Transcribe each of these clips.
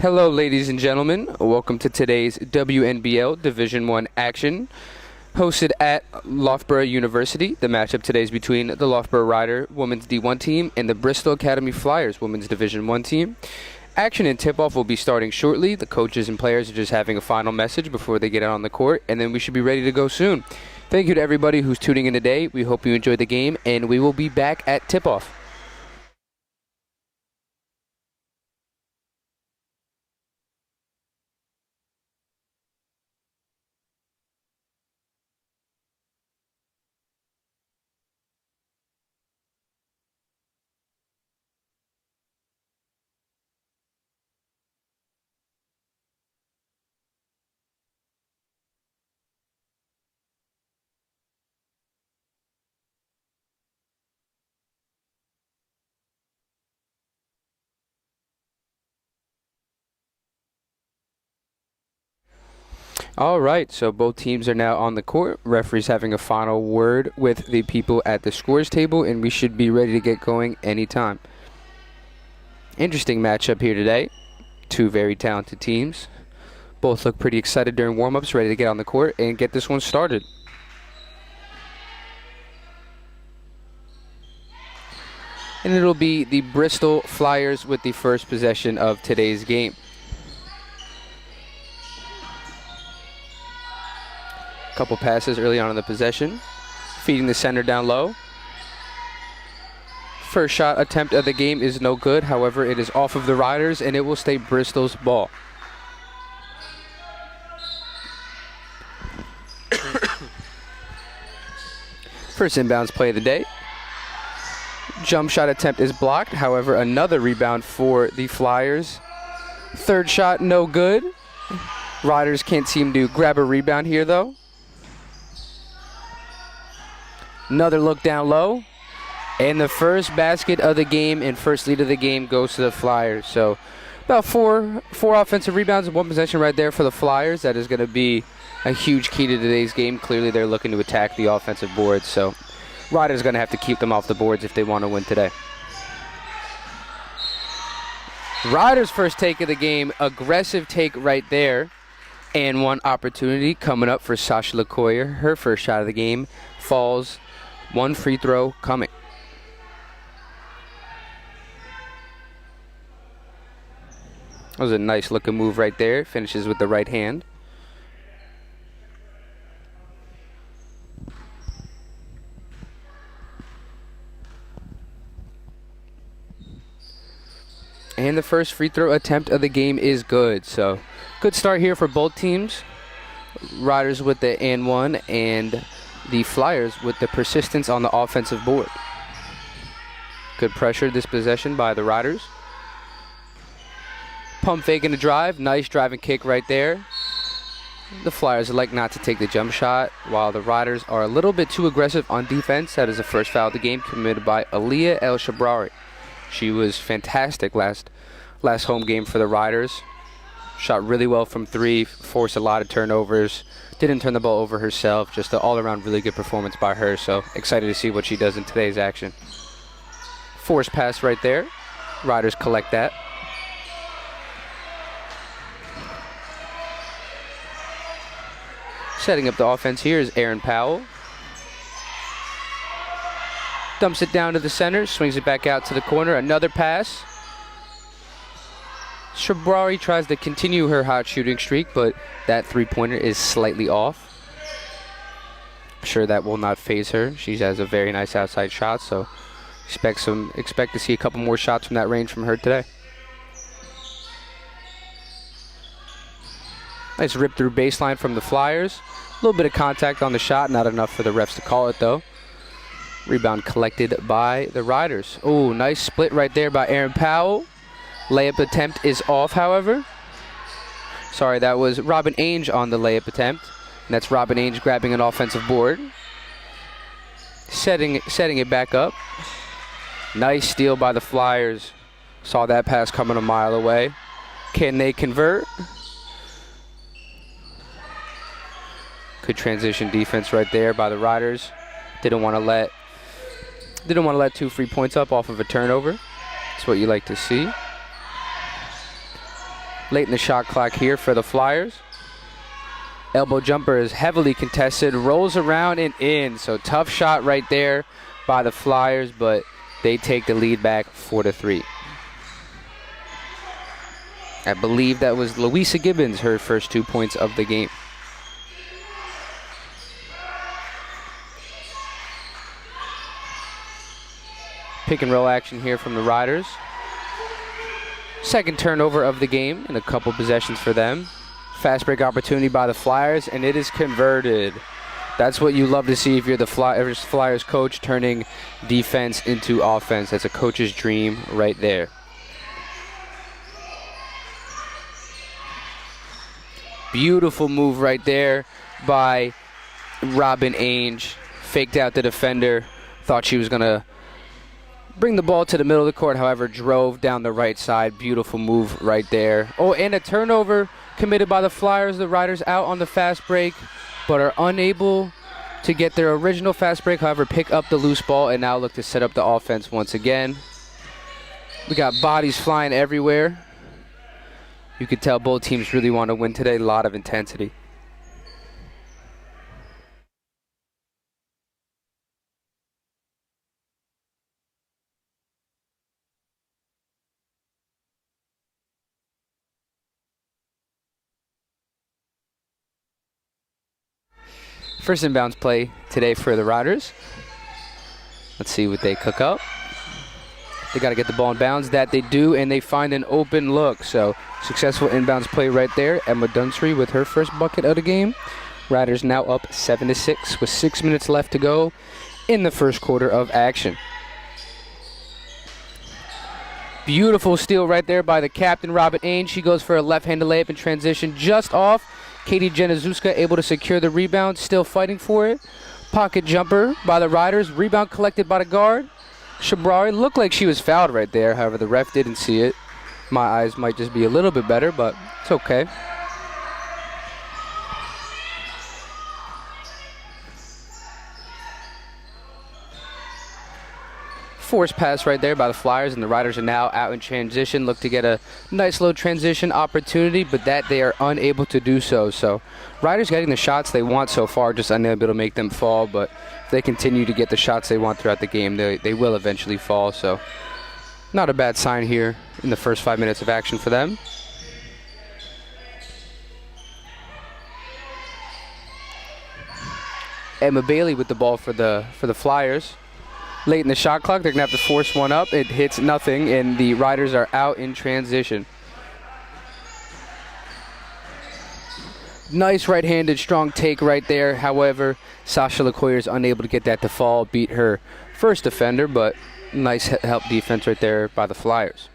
Hello, ladies and gentlemen. Welcome to today's WNBL Division I action, hosted at Loughborough University. The matchup today is between the Loughborough Rider Women's D1 team and the Bristol Academy Flyers Women's Division I team. Action and tip-off will be starting shortly. The coaches and players are just having a final message before they get out on the court, and then we should be ready to go soon. Thank you to everybody who's tuning in today. We hope you enjoyed the game, and we will be back at tip-off. All right, so both teams are now on the court. Referee's having a final word with the people at the scores table, and we should be ready to get going anytime. Interesting matchup here today. Two very talented teams. Both look pretty excited during warm-ups, ready to get on the court and get this one started. And it'll be the Bristol Flyers with the first possession of today's game. Couple passes early on in the possession, feeding the center down low. First shot attempt of the game is no good. However, it is off of the Riders, and it will stay Bristol's ball. First inbounds play of the day. Jump shot attempt is blocked. However, another rebound for the Flyers. Third shot, no good. Riders can't seem to grab a rebound here, though. Another look down low. And the first basket of the game and first lead of the game goes to the Flyers. So about four offensive rebounds and one possession right there for the Flyers. That is going to be a huge key to today's game. Clearly they're looking to attack the offensive boards. So Riders going to have to keep them off the boards if they want to win today. Riders' first take of the game. Aggressive take right there. And one opportunity coming up for Sasha LeCoyer. Her first shot of the game falls. One free throw coming. That was a nice looking move right there. Finishes with the right hand. And the first free throw attempt of the game is good. So good start here for both teams. Riders with the and one, and the Flyers with the persistence on the offensive board. Good pressure this possession by the Riders. Pump fake and a drive. Nice drive and kick right there. The Flyers like not to take the jump shot, while the Riders are a little bit too aggressive on defense. That is the first foul of the game committed by Aliyah El Shabrari. She was fantastic last home game for the Riders. Shot really well from three, forced a lot of turnovers. Didn't turn the ball over herself. Just an all-around really good performance by her. So excited to see what she does in today's action. Forced pass right there. Riders collect that. Setting up the offense here is Aaron Powell. Dumps it down to the center. Swings it back out to the corner. Another pass. Shabrari tries to continue her hot shooting streak, but that three-pointer is slightly off. I'm sure that will not faze her. She has a very nice outside shot, so expect to see a couple more shots from that range from her today. Nice rip through baseline from the Flyers. A little bit of contact on the shot, not enough for the refs to call it though. Rebound collected by the Riders. Oh, nice split right there by Aaron Powell. Layup attempt is off, however. Sorry, that was Robin Ainge on the layup attempt. And that's Robin Ainge grabbing an offensive board. Setting it back up. Nice steal by the Flyers. Saw that pass coming a mile away. Can they convert? Good transition defense right there by the Riders. Didn't want to let 2 free points up off of a turnover. That's what you like to see. late in the shot clock here for the Flyers. Elbow jumper is heavily contested, rolls around and in. So tough shot right there by the Flyers, but they take the lead back 4-3. I believe that was Louisa Gibbons, her first 2 points of the game. Pick and roll action here from the Riders. Second turnover of the game and a couple possessions for them. Fast break opportunity by the Flyers, and it is converted. That's what you love to see if you're the Flyers coach, turning defense into offense. That's a coach's dream right there. Beautiful move right there by Robin Ainge. Faked out the defender. Thought she was going to bring the ball to the middle of the court, however, drove down the right side. Beautiful move right there. Oh, and a turnover committed by the Flyers. The Riders out on the fast break, but are unable to get their original fast break, however, pick up the loose ball and now look to set up the offense once again. We got bodies flying everywhere. You could tell both teams really want to win today. A lot of intensity. First inbounds play today for the Riders. Let's see what they cook up. They got to get the ball in bounds. That they do, and they find an open look. So successful inbounds play right there. Emma Dunsery with her first bucket of the game. Riders now up 7-6 with 6 minutes left to go in the first quarter of action. Beautiful steal right there by the captain, Robin Ainge. She goes for a left-handed layup in transition just off. Katie Januszewska able to secure the rebound, still fighting for it. Pocket jumper by the Riders. Rebound collected by the guard. Shabrari looked like she was fouled right there. However, the ref didn't see it. My eyes might just be a little bit better, but it's okay. Forced pass right there by the Flyers, and the Riders are now out in transition. Look to get a nice little transition opportunity, but that they are unable to do so. So Riders getting the shots they want so far, just unable to make them fall, but if they continue to get the shots they want throughout the game, they will eventually fall. So not a bad sign here in the first 5 minutes of action for them. Emma Bailey with the ball for the Flyers. Late in the shot clock, they're going to have to force one up. It hits nothing, and the Riders are out in transition. Nice right-handed, strong take right there. However, Sasha LeCoyer is unable to get that to fall, beat her first defender, but nice help defense right there by the Flyers.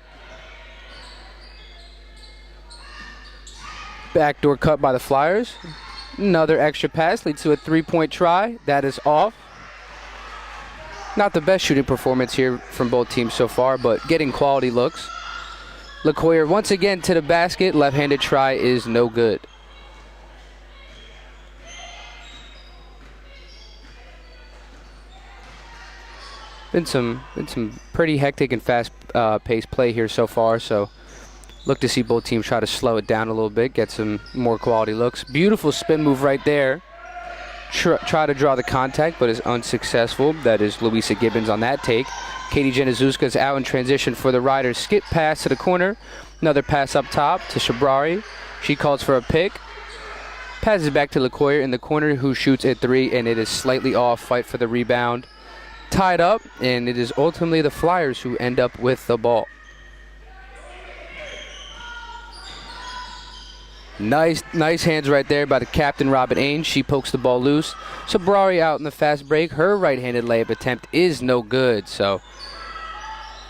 Backdoor cut by the Flyers. Another extra pass leads to a three-point try. That is off. Not the best shooting performance here from both teams so far, but getting quality looks. LeCoyer once again to the basket. Left-handed try is no good. Been some pretty hectic and fast-paced play here so far, so look to see both teams try to slow it down a little bit, get some more quality looks. Beautiful spin move right there. Try to draw the contact, but is unsuccessful. That is Louisa Gibbons on that take. Katie Januszewska is out in transition for the Riders. Skip pass to the corner. Another pass up top to Shabrari. She calls for a pick. Passes back to LeCoyer in the corner, who shoots at three, and it is slightly off. Fight for the rebound. Tied up, and it is ultimately the Flyers who end up with the ball. Nice hands right there by the captain, Robin Ainge. She pokes the ball loose. Shabrari out in the fast break. Her right-handed layup attempt is no good. So,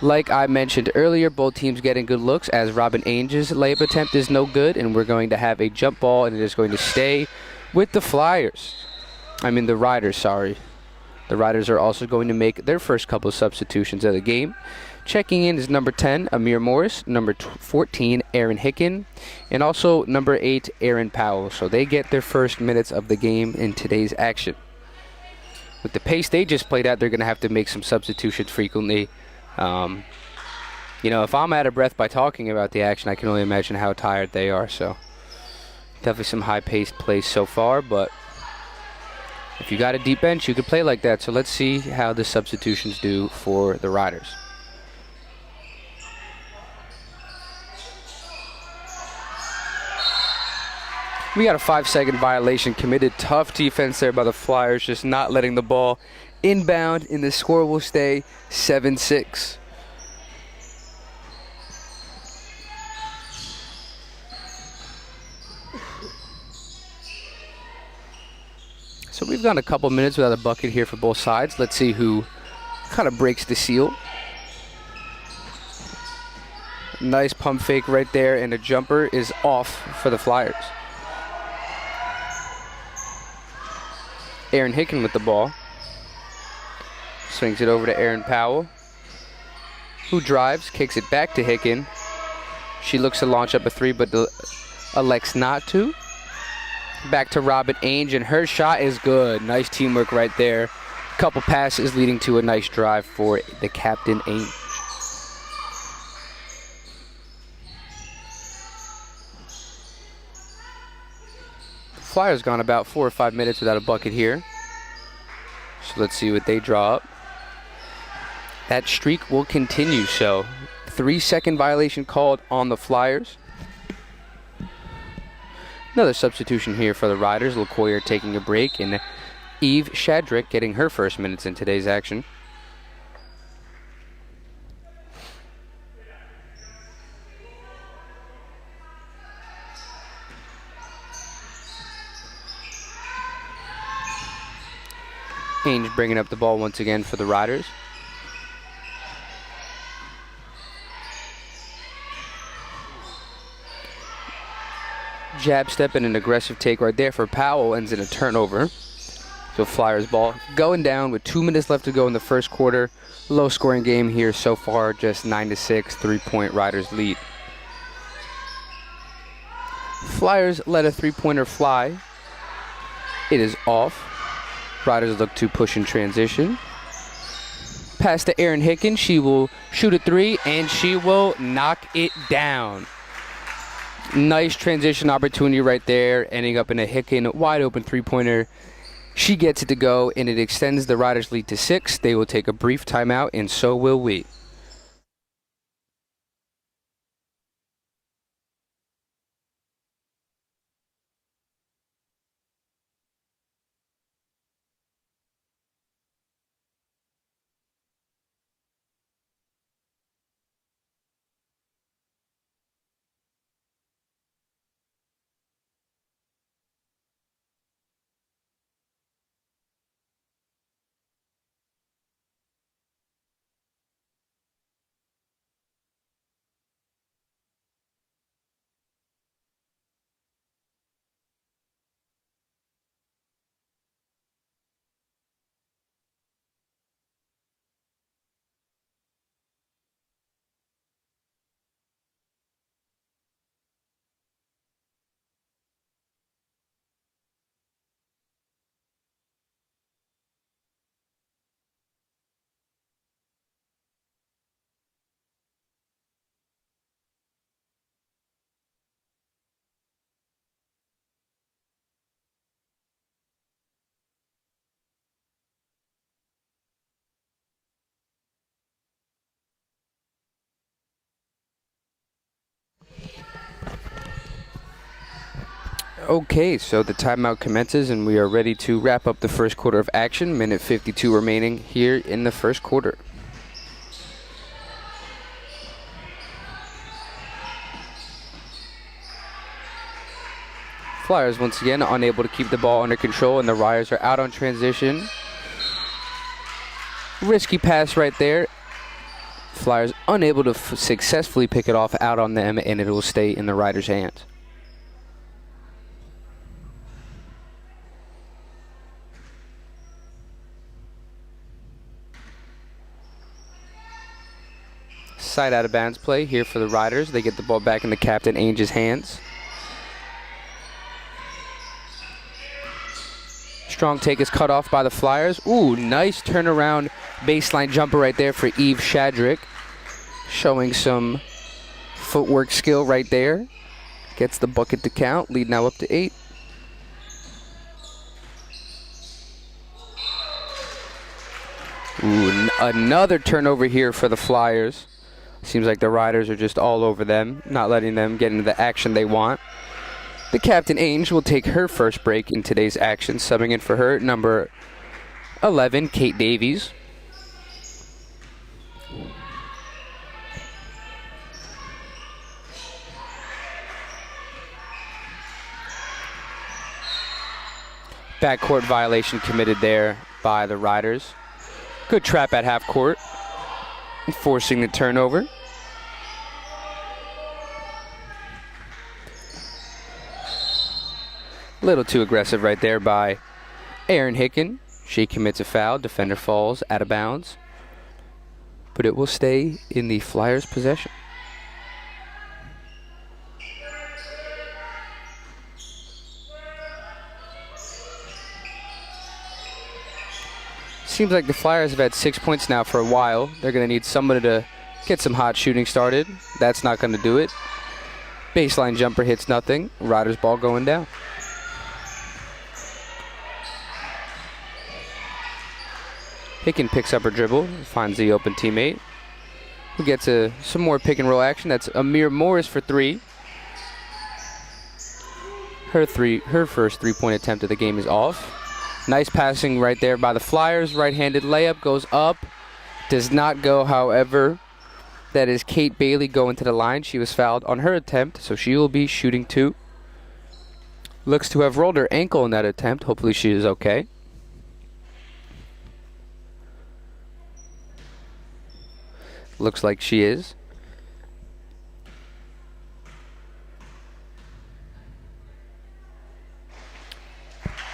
like I mentioned earlier, both teams getting good looks as Robin Ainge's layup attempt is no good, and we're going to have a jump ball, and it is going to stay with the the Riders, sorry. The Riders are also going to make their first couple of substitutions of the game. Checking in is number 10, Amir Morris, number 14, Aaron Hicken, and also number 8, Aaron Powell. So they get their first minutes of the game in today's action. With the pace they just played at, they're going to have to make some substitutions frequently. You know, if I'm out of breath by talking about the action, I can only imagine how tired they are. So definitely some high-paced plays so far, but if you got a deep bench, you could play like that. So let's see how the substitutions do for the Riders. We got a 5-second violation committed. Tough defense there by the Flyers, just not letting the ball inbound, and the score will stay 7-6. So we've gone a couple minutes without a bucket here for both sides. Let's see who kind of breaks the seal. Nice pump fake right there, and a jumper is off for the Flyers. Aaron Hicken with the ball. Swings it over to Aaron Powell, who drives, kicks it back to Hicken. She looks to launch up a three, but elects not to. Back to Robin Ainge, and her shot is good. Nice teamwork right there. Couple passes leading to a nice drive for the captain, Ainge. Flyers gone about 4 or 5 minutes without a bucket here. So let's see what they draw up. That streak will continue, so 3-second violation called on the Flyers. Another substitution here for the Riders. LaCoyer taking a break, and Eve Shadrick getting her first minutes in today's action. Ainge bringing up the ball once again for the Riders. Jab step and an aggressive take right there for Powell ends in a turnover. So Flyers ball going down with 2 minutes left to go in the first quarter. Low scoring game here so far, just 9-6, 3-point Riders lead. Flyers let a 3-pointer fly. It is off. Riders look to push in transition. Pass to Aaron Hicken. She will shoot a three, and she will knock it down. Nice transition opportunity right there, ending up in a Hicken wide open 3-pointer. She gets it to go, and it extends the Riders' lead to 6. They will take a brief timeout, and so will we. Okay, so the timeout commences, and we are ready to wrap up the first quarter of action. Minute 52 remaining here in the first quarter. Flyers once again unable to keep the ball under control, and the Riders are out on transition. Risky pass right there. Flyers unable to successfully pick it off out on them, and it will stay in the Riders' hands. Side out of bounds play here for the Riders. They get the ball back in the captain Ainge's hands. Strong take is cut off by the Flyers. Ooh, nice turnaround baseline jumper right there for Eve Shadrick. showing some footwork skill right there. Gets the bucket to count. Lead now up to 8. Ooh, another turnover here for the Flyers. Seems like the Riders are just all over them, not letting them get into the action they want. The captain, Ainge, will take her first break in today's action, subbing in for her, number 11, Kate Davies. Backcourt violation committed there by the Riders. Good trap at half court, forcing the turnover. A little too aggressive right there by Erin Hicken. She commits a foul. Defender falls out of bounds. But it will stay in the Flyers' possession. Seems like the Flyers have had 6 points now for a while. They're going to need somebody to get some hot shooting started. That's not going to do it. Baseline jumper hits nothing. Riders ball going down. Hicken picks up her dribble, finds the open teammate, who gets some more pick and roll action. That's Amir Morris for 3. Her first 3-point attempt of the game is off. Nice passing right there by the Flyers. Right-handed layup goes up. Does not go, however. That is Kate Bailey going to the line. She was fouled on her attempt, so she will be shooting 2. Looks to have rolled her ankle in that attempt. Hopefully she is okay. Looks like she is.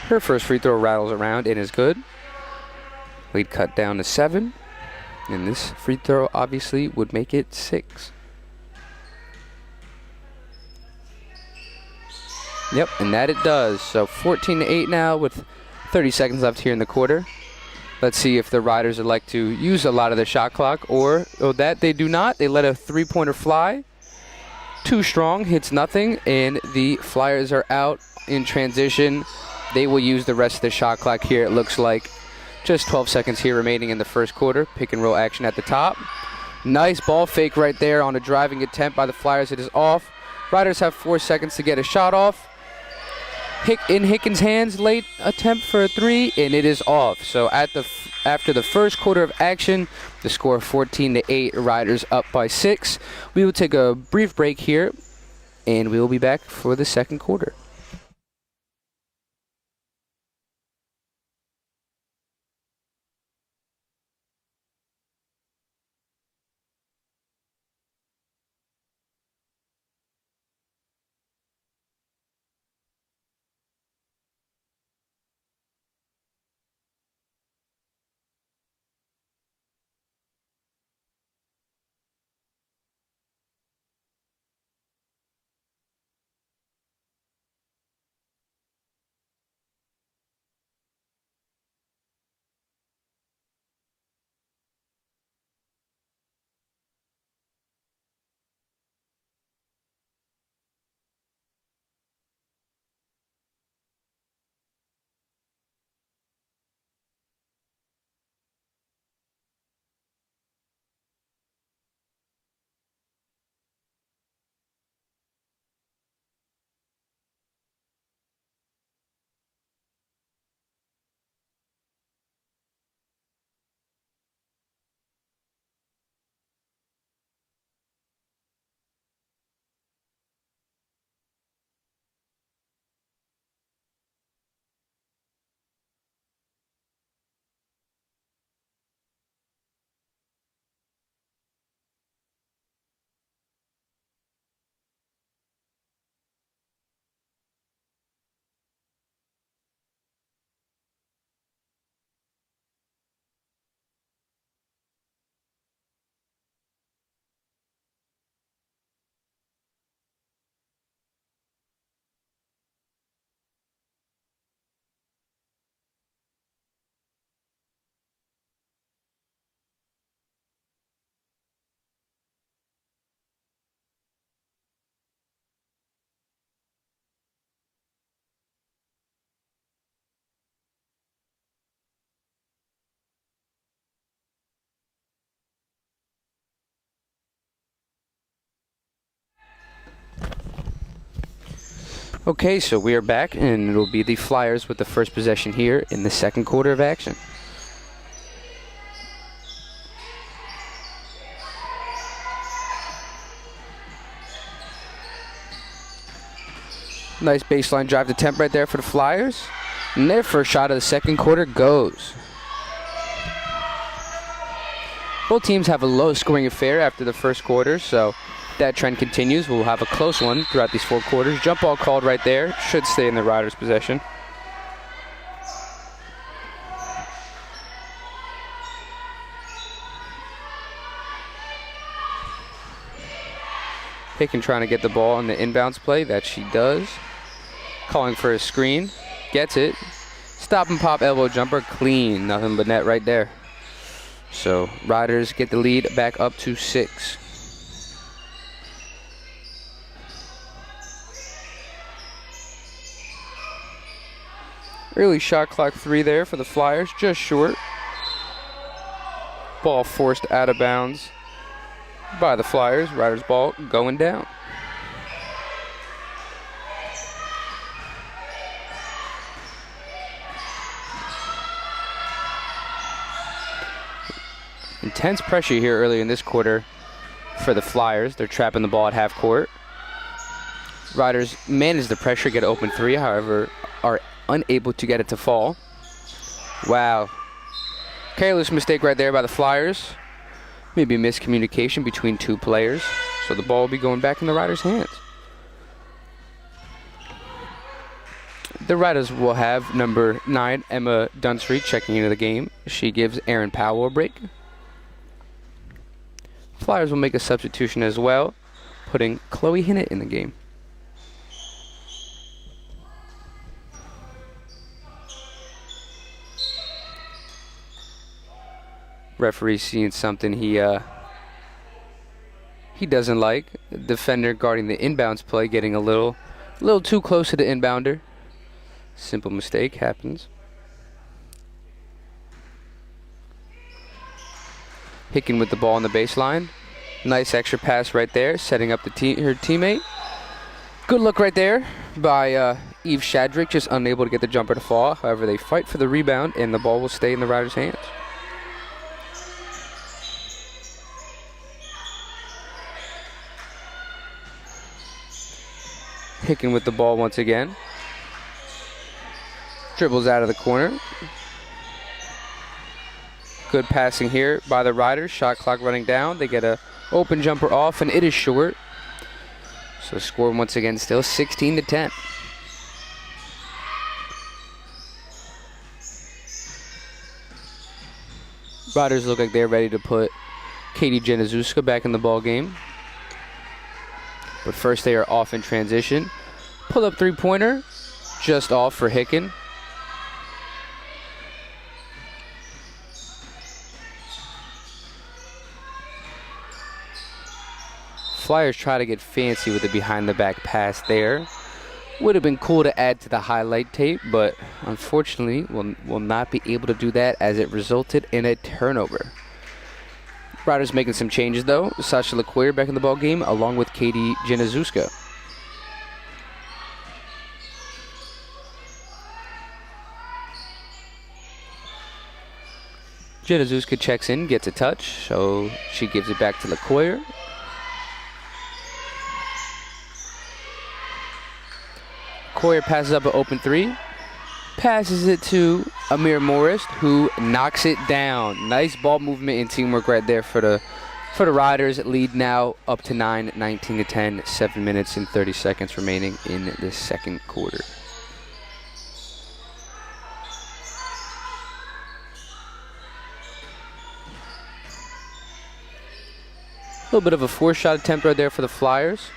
Her first free throw rattles around and is good. Lead cut down to 7. And this free throw obviously would make it 6. Yep, and that it does. So 14-8 now with 30 seconds left here in the quarter. Let's see if the Riders would like to use a lot of the shot clock, or that they do not. They let a 3-pointer fly. Too strong, hits nothing, and the Flyers are out in transition. They will use the rest of the shot clock here, it looks like. Just 12 seconds here remaining in the first quarter. Pick and roll action at the top. Nice ball fake right there on a driving attempt by the Flyers. It is off. Riders have 4 seconds to get a shot off. In Hicken's hands, late attempt for a 3, and it is off. So after the first quarter of action, the score 14-8, Riders up by 6. We will take a brief break here, and we will be back for the second quarter. Okay, so we are back, and it'll be the Flyers with the first possession here in the second quarter of action. Nice baseline drive to Temp right there for the Flyers. And their first shot of the second quarter goes. Both teams have a low-scoring affair after the first quarter, so that trend continues. We'll have a close one throughout these 4 quarters. Jump ball called right there. Should stay in the Riders' possession. Hicken trying to get the ball on the inbounds play. That she does. Calling for a screen. Gets it. Stop and pop elbow jumper. Clean. Nothing but net right there. So Riders get the lead back up to 6. Early shot clock 3 there for the Flyers. Just short. Ball forced out of bounds by the Flyers. Riders ball going down. Intense pressure here early in this quarter for the Flyers. They're trapping the ball at half court. Riders manage the pressure, get open 3, however, are unable to get it to fall. Wow. Careless mistake right there by the Flyers. Maybe miscommunication between 2 players. So the ball will be going back in the Riders' hands. The Riders will have number 9, Emma Dunstreet, checking into the game. She gives Aaron Powell a break. Flyers will make a substitution as well, putting Chloe Hinnett in the game. Referee seeing something he doesn't like. The defender guarding the inbounds play getting a little too close to the inbounder. Simple mistake happens. Hicken with the ball on the baseline. Nice extra pass right there, setting up her teammate. Good look right there by Eve Shadrick, just unable to get the jumper to fall. However, they fight for the rebound, and the ball will stay in the Riders' hands. Hicken with the ball once again. Dribbles out of the corner. Good passing here by the Riders. Shot clock running down. They get a open jumper off, and it is short. So score once again still 16-10. Riders look like they're ready to put Katie Genazuska back in the ball game. But first they are off in transition. Pull up 3-pointer. Just off for Hicken. Flyers try to get fancy with the behind the back pass there. Would have been cool to add to the highlight tape, but unfortunately will not be able to do that as it resulted in a turnover. Riders making some changes though. Sasha LeQuire back in the ball game along with Katie Genazuska. Genazuska checks in, gets a touch, so she gives it back to LeQuire. LeQuire passes up an open 3. Passes it to Amir Morris, who knocks it down. Nice ball movement and teamwork right there for the Riders. Lead now up to 9, 19-10, 7 minutes and 30 seconds remaining in the second quarter. A little bit of a 4-shot attempt right there for the Flyers.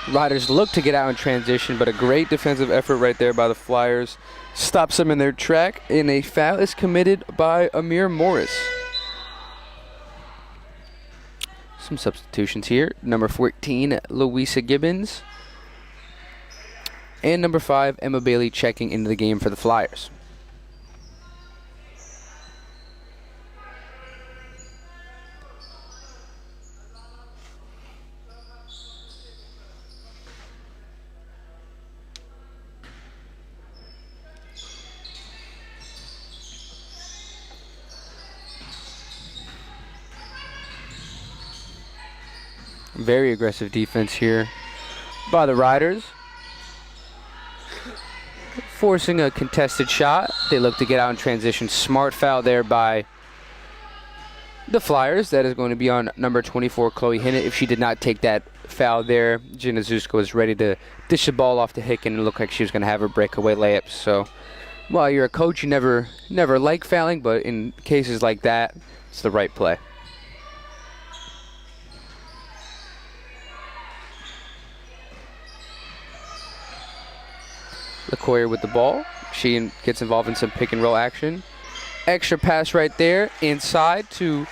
Riders look to get out in transition, but a great defensive effort right there by the Flyers stops them in their track, and a foul is committed by Amir Morris. Some substitutions here. Number 14, Louisa Gibbons. And number 5, Emma Bailey checking into the game for the Flyers. Very aggressive defense here by the Riders. Forcing a contested shot. They look to get out in transition. Smart foul there by the Flyers. That is going to be on number 24, Chloe Hinnett. If she did not take that foul there, Gina Zusko was ready to dish the ball off to Hicken and it looked like she was going to have her breakaway layup. So while you're a coach, you never like fouling, but in cases like that, it's the right play. LaCoyer with the ball. She gets involved in some pick and roll action. Extra pass right there inside to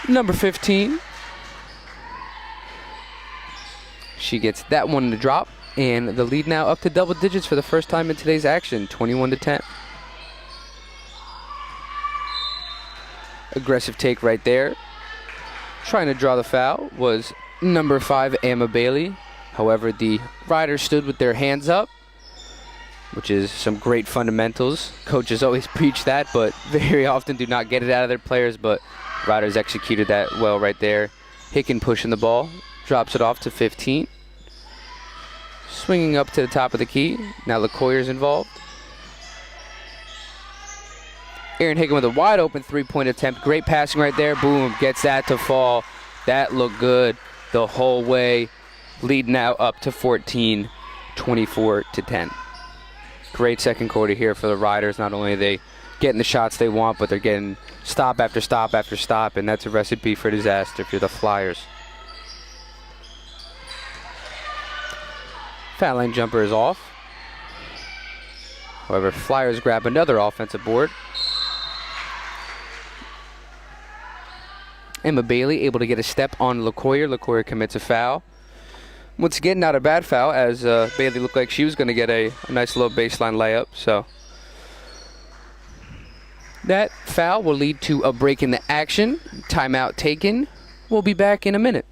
number 15. She gets that one to drop, and the lead now up to double digits for the first time in today's action, 21-10. Aggressive take right there. Trying to draw the foul was number 5, Emma Bailey. However, the Riders stood with their hands up, which is some great fundamentals. Coaches always preach that, but very often do not get it out of their players, but Riders executed that well right there. Hicken pushing the ball, drops it off to 15. Swinging up to the top of the key. Now LaCoyer's involved. Erin Hicken with a wide open three-point attempt. Great passing right there. Boom, gets that to fall. That looked good the whole way. Lead now up to 14, 24-10. Great second quarter here for the Riders. Not only are they getting the shots they want, but they're getting stop after stop after stop, and that's a recipe for disaster if you're the Flyers. Foul line jumper is off. However, Flyers grab another offensive board. Emma Bailey able to get a step on LaCoyer. LaCoyer commits a foul. Once again, not a bad foul, as Bailey looked like she was going to get a nice little baseline layup. So that foul will lead to a break in the action. Timeout taken. We'll be back in a minute.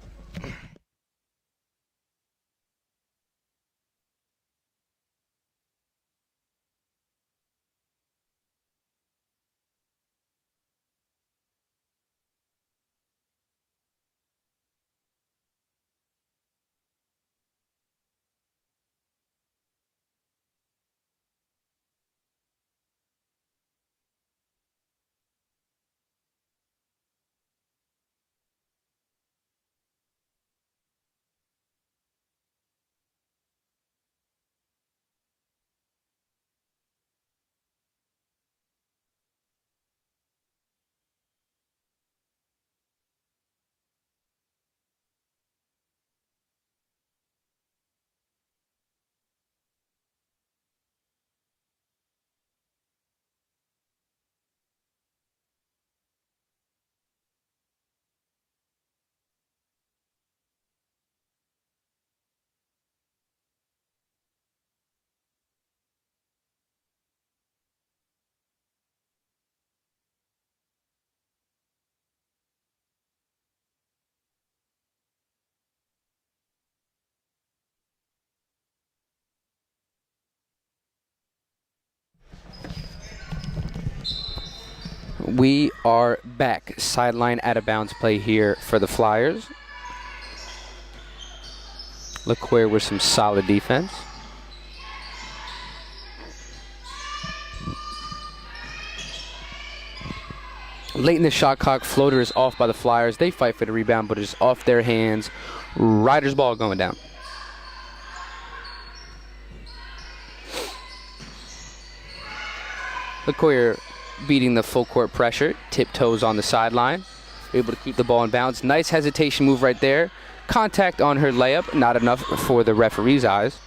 We are back. Sideline out of bounds play here for the Flyers. LaCoyer with some solid defense. Late in the shot clock, floater is off by the Flyers. They fight for the rebound, but it's off their hands. Riders ball going down. LaCoyer beating the full court pressure, tiptoes on the sideline, able to keep the ball in bounds. Nice hesitation move right there. Contact on her layup, not enough for the referee's eyes.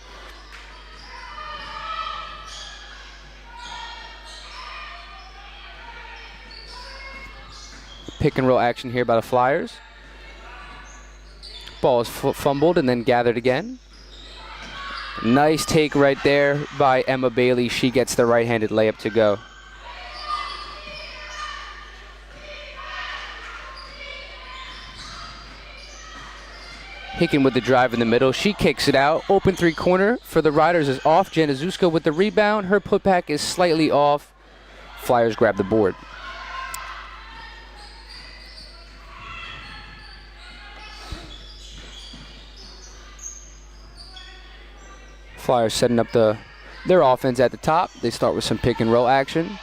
Pick and roll action here by the Flyers. Ball is fumbled and then gathered again. Nice take right there by Emma Bailey. She gets the right-handed layup to go. Hicken with the drive in the middle. She kicks it out. Open three-corner for the Riders is off. Januszewska with the rebound. Her putback is slightly off. Flyers grab the board. Flyers setting up their offense at the top. They start with some pick and roll action.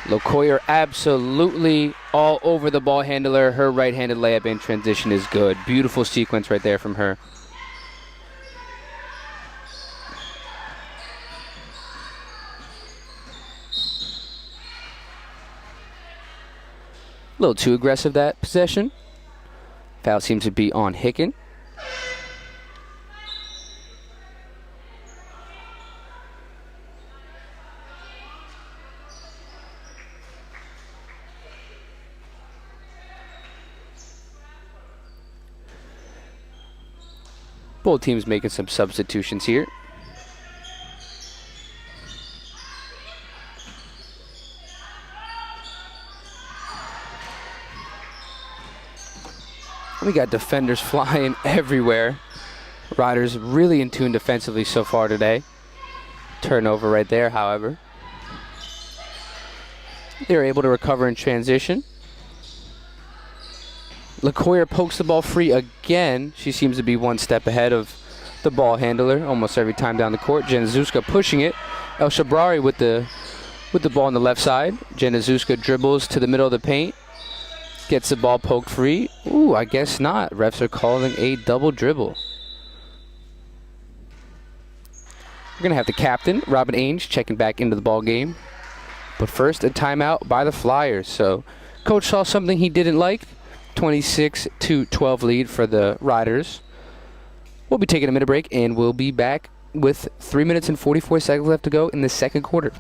LaCoyer absolutely all over the ball handler. Her right-handed layup in transition is good. Beautiful sequence right there from her. A little too aggressive that possession. Foul seems to be on Hicken. Both teams making some substitutions here. We got defenders flying everywhere. Riders really in tune defensively so far today. Turnover right there, however. They're able to recover in transition. LaCoyer pokes the ball free again. She seems to be one step ahead of the ball handler almost every time down the court. Januszewska pushing it. El Shabrari with the ball on the left side. Januszewska dribbles to the middle of the paint. Gets the ball poked free. Ooh, I guess not. Refs are calling a double dribble. We're going to have the captain, Robin Ainge, checking back into the ball game. But first, a timeout by the Flyers. So, coach saw something he didn't like. 26-12 lead for the Riders. We'll be taking a minute break, and we'll be back with 3 minutes and 44 seconds left to go in the second quarter.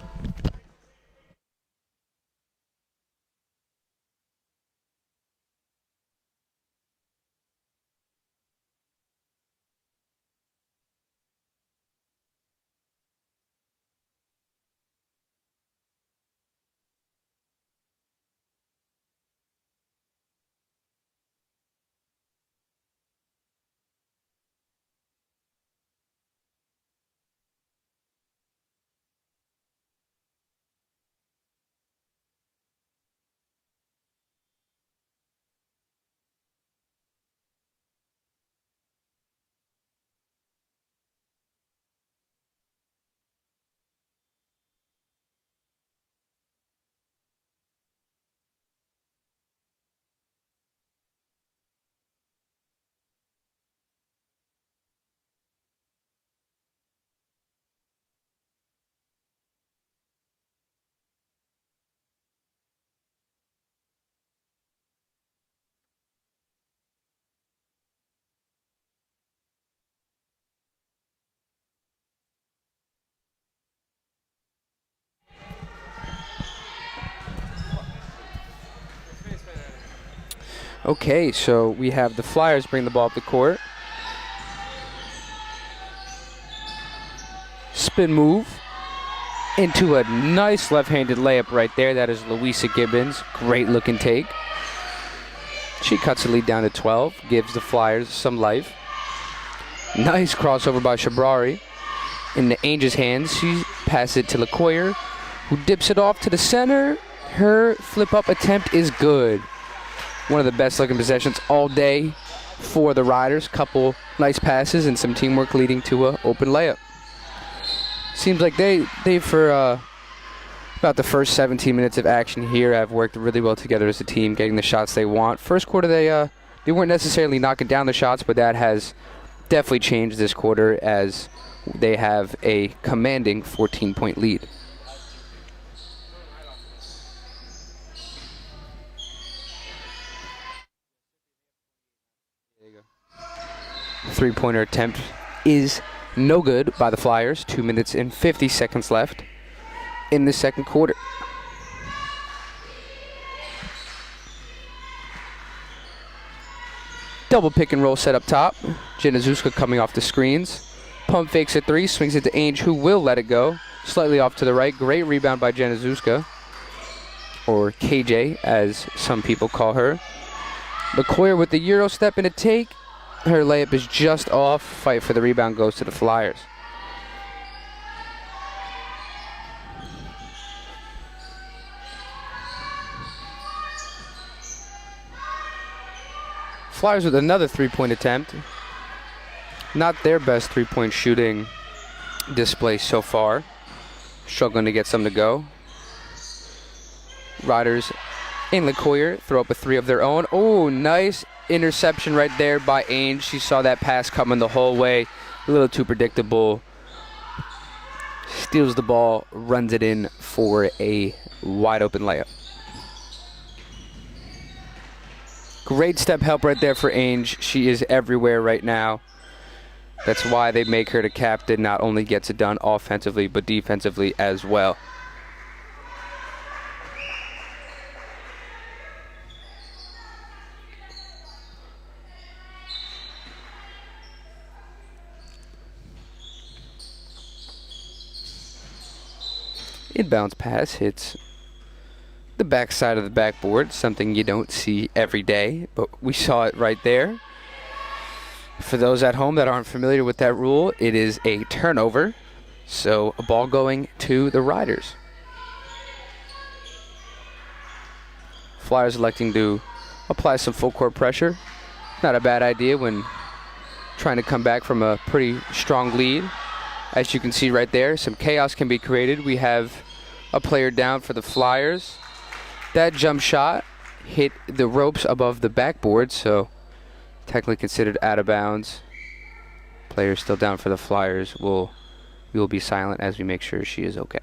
Okay, so we have the Flyers bring the ball up the court. Spin move into a nice left-handed layup right there. That is Louisa Gibbons. Great looking take. She cuts the lead down to 12, gives the Flyers some life. Nice crossover by Shabrari. In the Ainge's hands, she passes it to LaCoyer, who dips it off to the center. Her flip-up attempt is good. One of the best looking possessions all day for the Riders. Couple nice passes and some teamwork leading to an open layup. Seems like they for about the first 17 minutes of action here have worked really well together as a team, getting the shots they want. First quarter they weren't necessarily knocking down the shots, but that has definitely changed this quarter as they have a commanding 14-point lead. Three-pointer attempt is no good by the Flyers. 2 minutes and 50 seconds left in the second quarter. Double pick and roll set up top. Januszewska coming off the screens. Pump fakes a three, swings it to Ainge, who will let it go. Slightly off to the right. Great rebound by Januszewska, or KJ as some people call her. LaCoyer with the Euro step and a take. Her layup is just off. Fight for the rebound goes to the Flyers. Flyers with another three-point attempt. Not their best three-point shooting display so far. Struggling to get some to go. Riders in LeCoyer throw up a 3 of their own. Oh, nice interception right there by Ainge. She saw that pass coming the whole way. A little too predictable. Steals the ball, runs it in for a wide open layup. Great step help right there for Ainge. She is everywhere right now. That's why they make her the captain. Not only gets it done offensively, but defensively as well. Inbounds pass hits the backside of the backboard, something you don't see every day, but we saw it right there. For those at home that aren't familiar with that rule, it is a turnover, so a ball going to the Riders. Flyers electing to apply some full court pressure. Not a bad idea when trying to come back from a pretty strong lead. As you can see right there, some chaos can be created. We have a player down for the Flyers. That jump shot hit the ropes above the backboard, so technically considered out of bounds. Player still down for the Flyers. We will be silent as we make sure she is okay.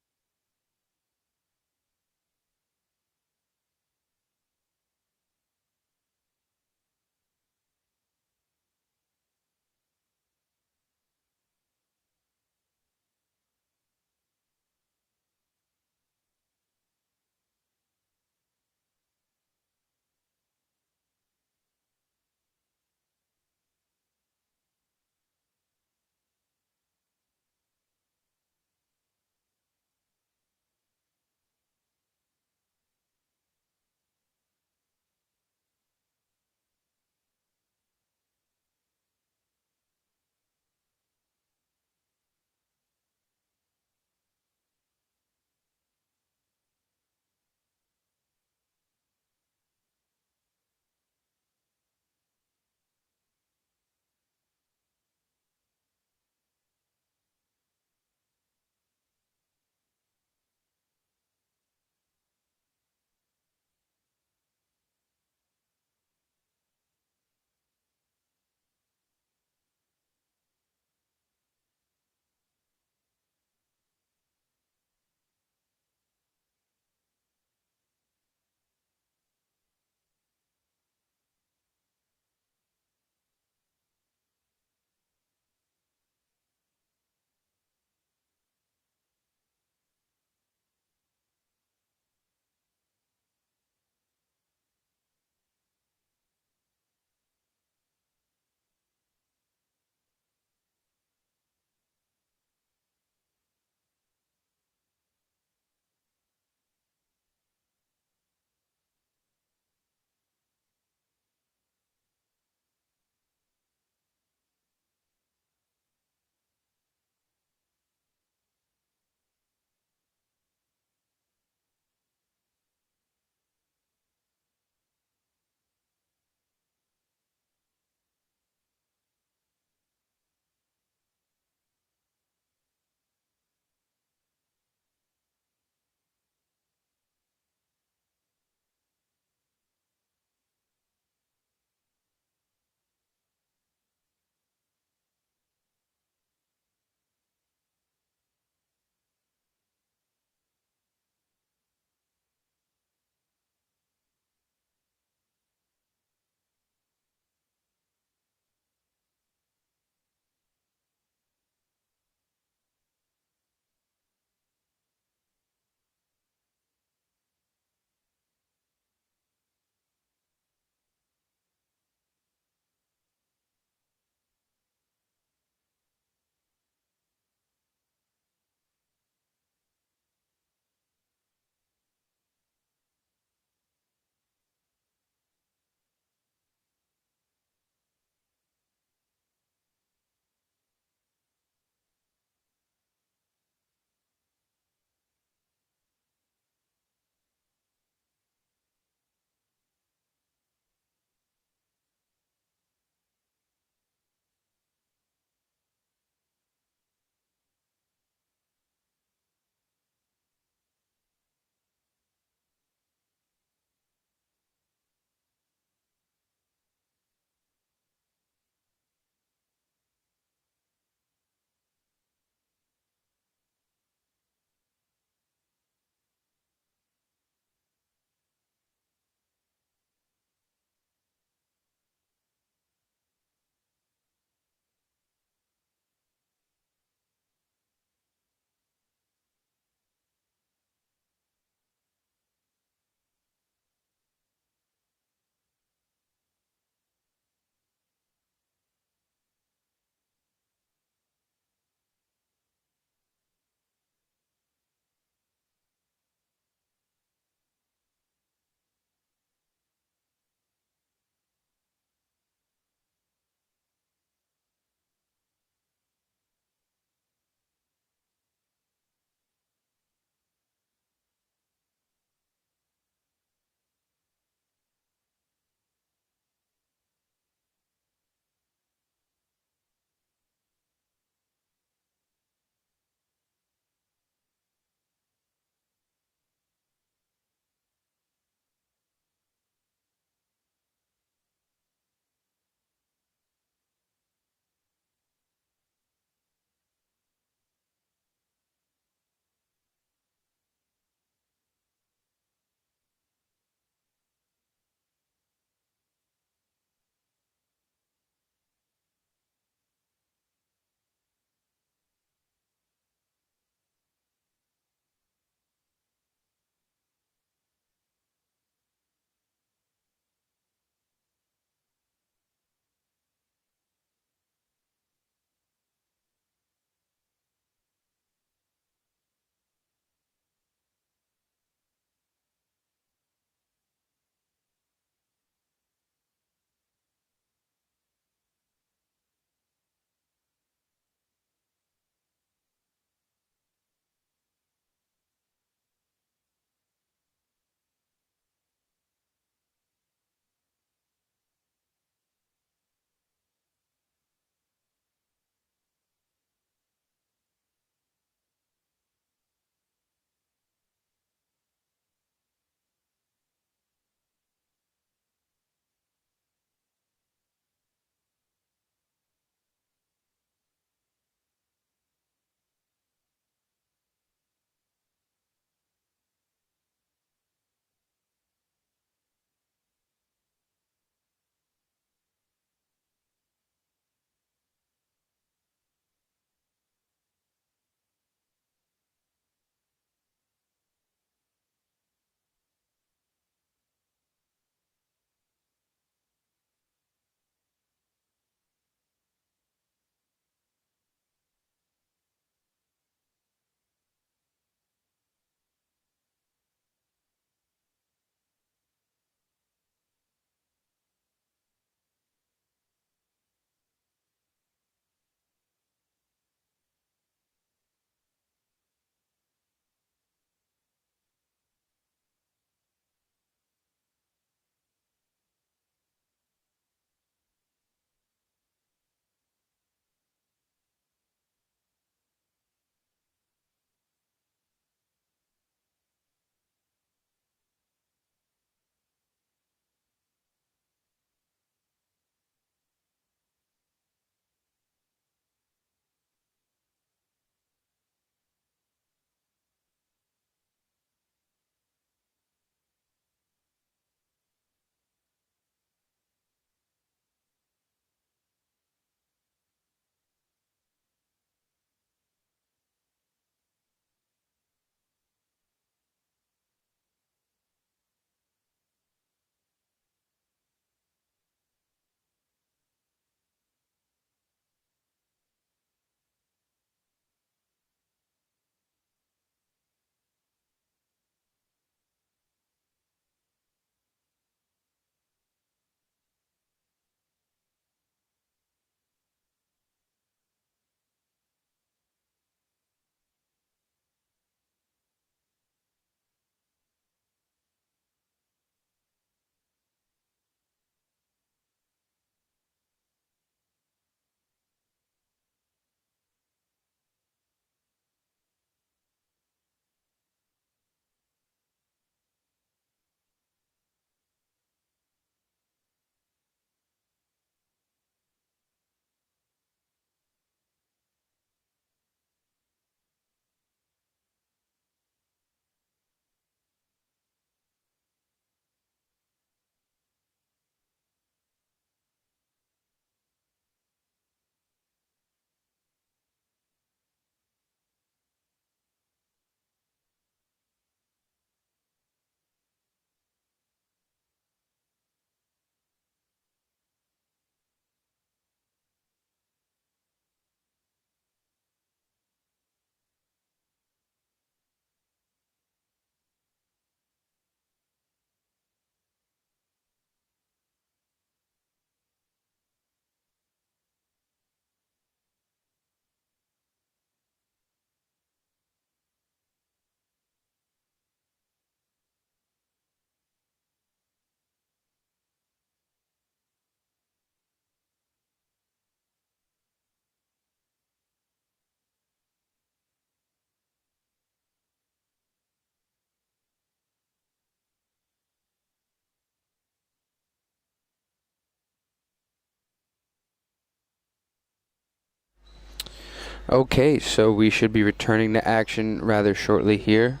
Okay, so we should be returning to action rather shortly here.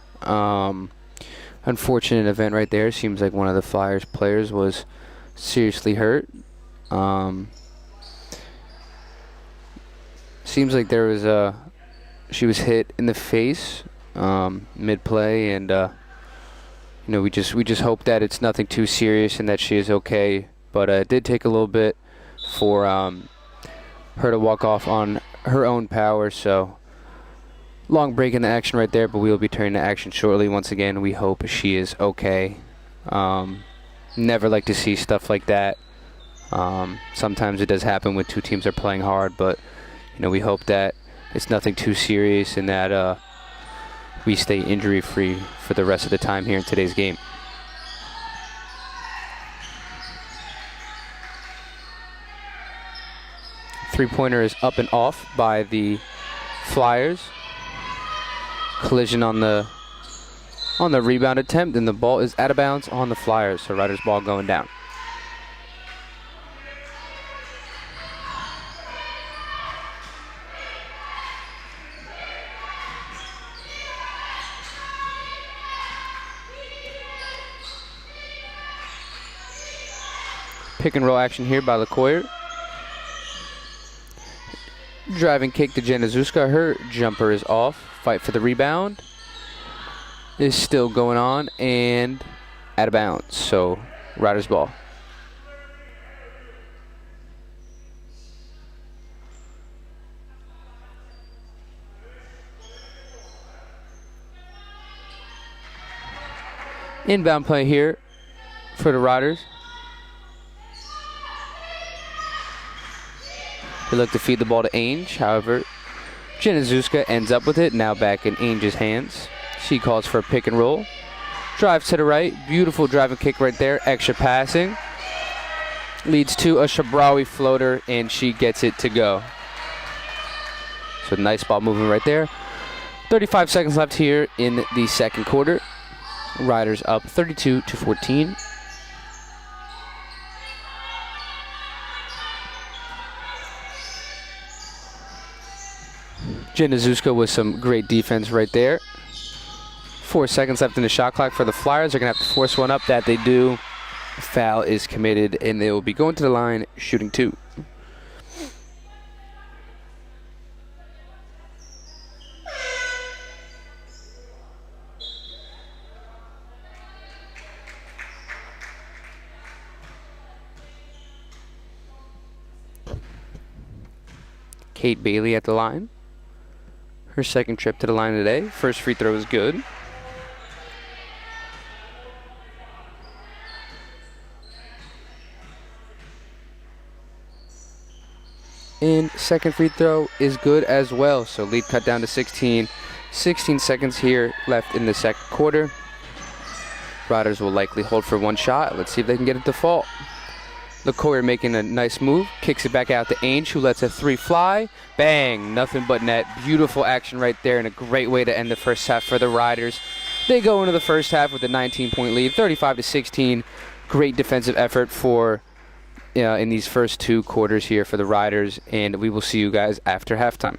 Unfortunate event right there. Seems like one of the Flyers players was seriously hurt. Um, seems like there was she was hit in the face mid play, and we just hope that it's nothing too serious and that she is okay. But it did take a little bit for her to walk off on her own power. So long break in the action right there, but we will be turning to action shortly. Once again, we hope she is okay. Never like to see stuff like that. Sometimes it does happen when two teams are playing hard, but we hope that it's nothing too serious and that we stay injury free for the rest of the time here in today's game. Three-pointer is up and off by the Flyers. Collision on the rebound attempt, and the ball is out of bounds on the Flyers, so Riders ball going down. Pick and roll action here by LeCoyer. Driving kick to Januszewska. Her jumper is off. Fight for the rebound is still going on and out of bounds. So Riders ball. Inbound play here for the Riders. They look to feed the ball to Ainge. However, Januszewska ends up with it. Now back in Ainge's hands. She calls for a pick and roll. Drives to the right. Beautiful driving kick right there. Extra passing. Leads to a Shabrawi floater, and she gets it to go. So nice ball movement right there. 35 seconds left here in the second quarter. Riders up 32-14. Januszewska with some great defense right there. 4 seconds left in the shot clock for the Flyers. They're going to have to force one up. That they do. Foul is committed, and they will be going to the line, shooting two. Kate Bailey at the line. Her second trip to the line today. First free throw is good. And second free throw is good as well. So lead cut down to 16. 16 seconds here left in the second quarter. Riders will likely hold for one shot. Let's see if they can get it to fall. LeCoyer making a nice move. Kicks it back out to Ainge, who lets a three fly. Bang! Nothing but net. Beautiful action right there, and a great way to end the first half for the Riders. They go into the first half with a 19-point lead, 35-16. Great defensive effort for in these first two quarters here for the Riders, and we will see you guys after halftime.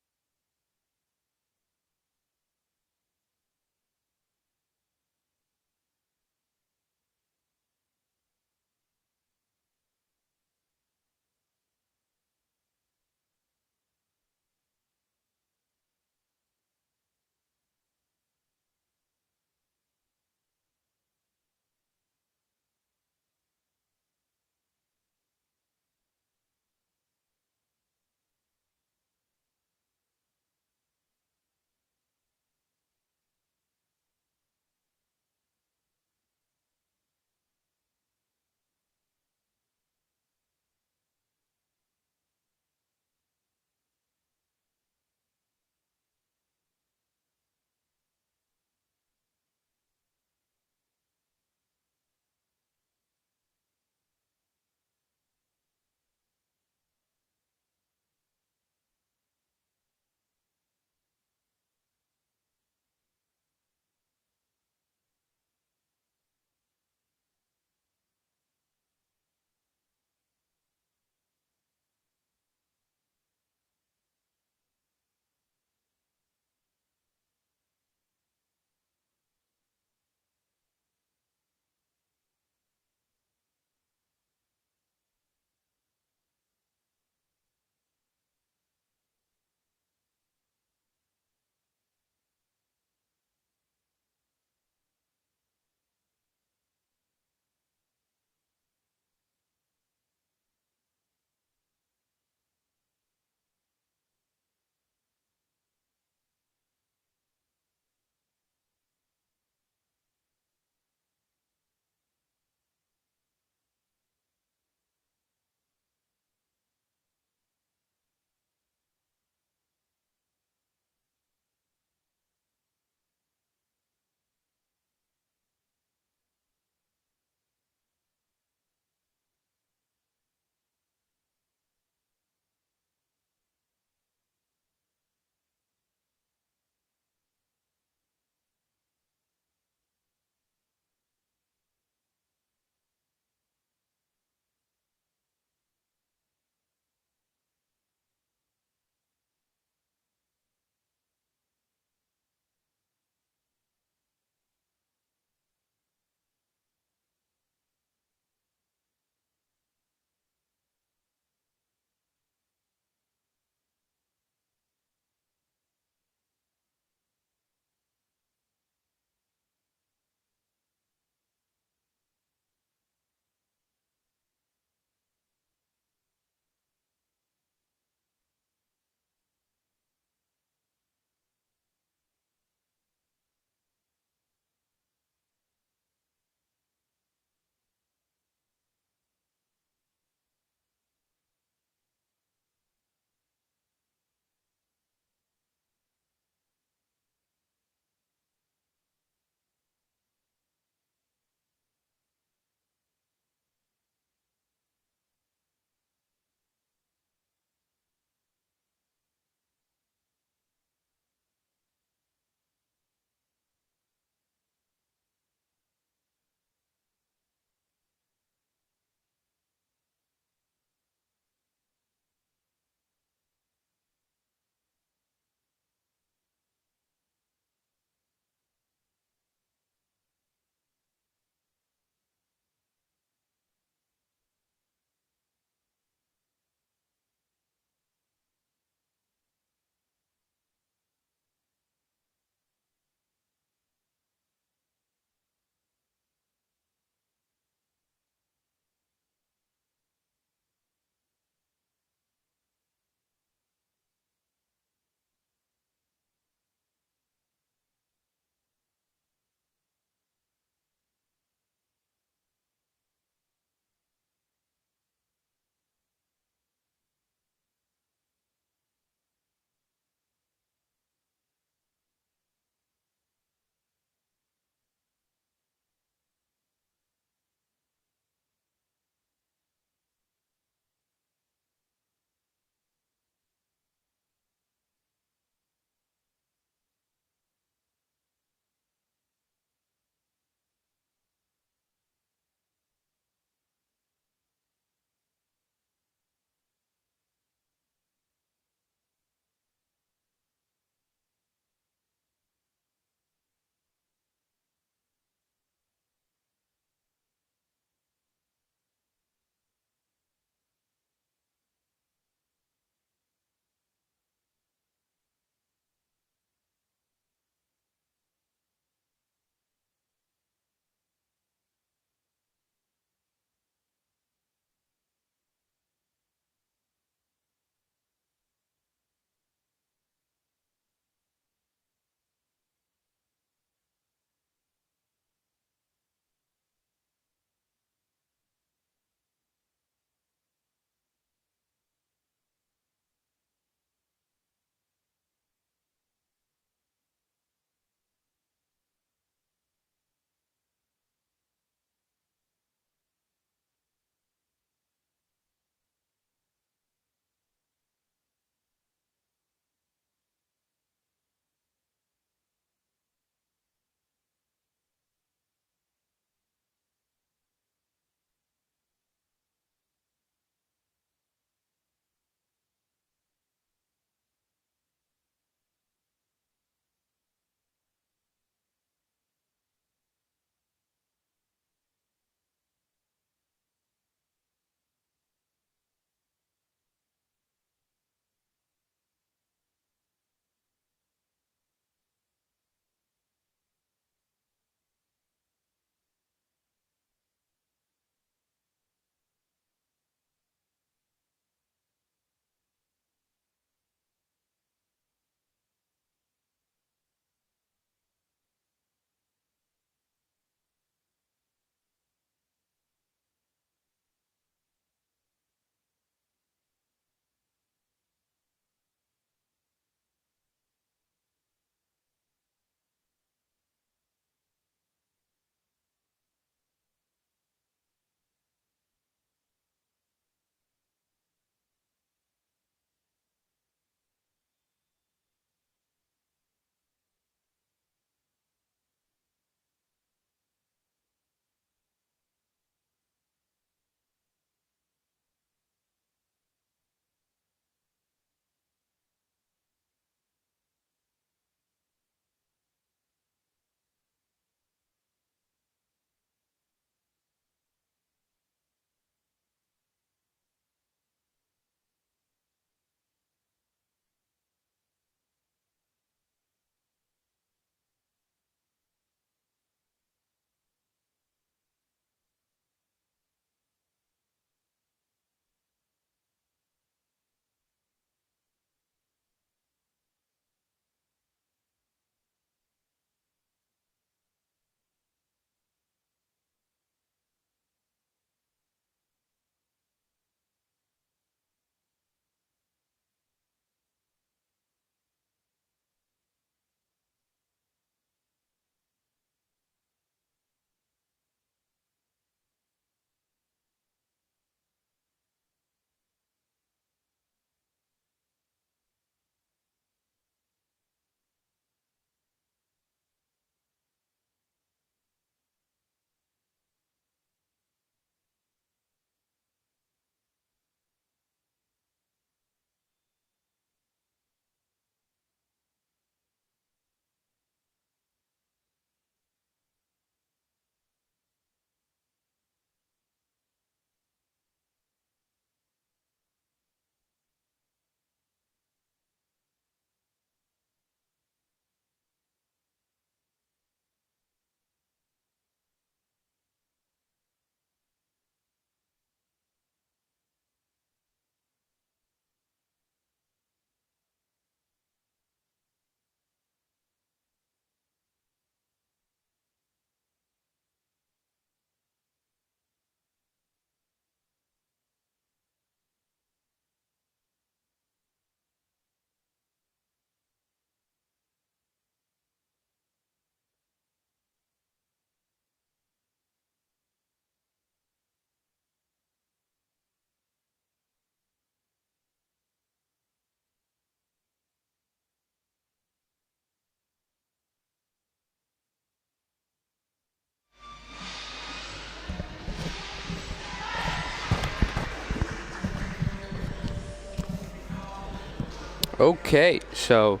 Okay, so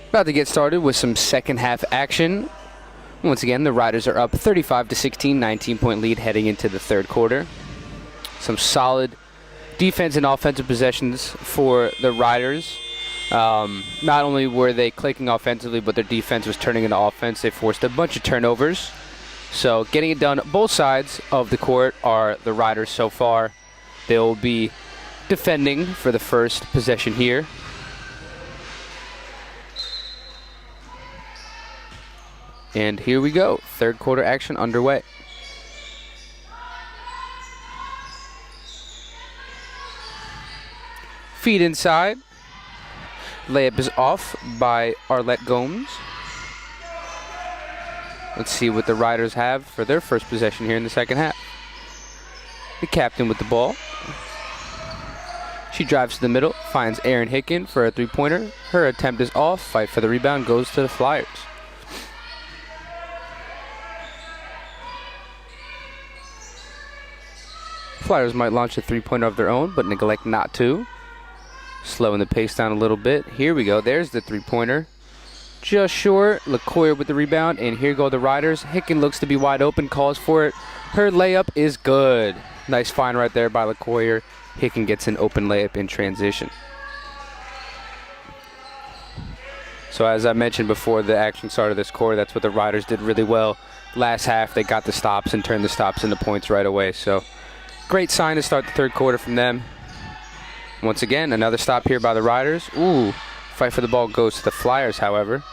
about to get started with some second half action. Once again, the Riders are up 35-16, 19-point lead heading into the third quarter. Some solid defense and offensive possessions for the Riders. Not only were they clicking offensively, but their defense was turning into offense. They forced a bunch of turnovers. So getting it done, both sides of the court are the Riders so far. They'll be defending for the first possession here. And here we go, third quarter action underway. Feed inside. Layup is off by Arlette Gomes. Let's see what the Riders have for their first possession here in the second half. The captain with the ball. She drives to the middle, finds Erin Hicken for a three-pointer. Her attempt is off. Fight for the rebound goes to the Flyers. Flyers might launch a three-pointer of their own, but neglect not to. Slowing the pace down a little bit. Here we go. There's the three-pointer. Just short. LaCoyer with the rebound, and here go the Riders. Hicken looks to be wide open, calls for it. Her layup is good. Nice find right there by LaCoyer. Hicken gets an open layup in transition. So as I mentioned before the action started this quarter, that's what the Riders did really well. Last half, they got the stops and turned the stops into points right away. So great sign to start the third quarter from them. Once again, another stop here by the Riders. Ooh, fight for the ball goes to the Flyers, however.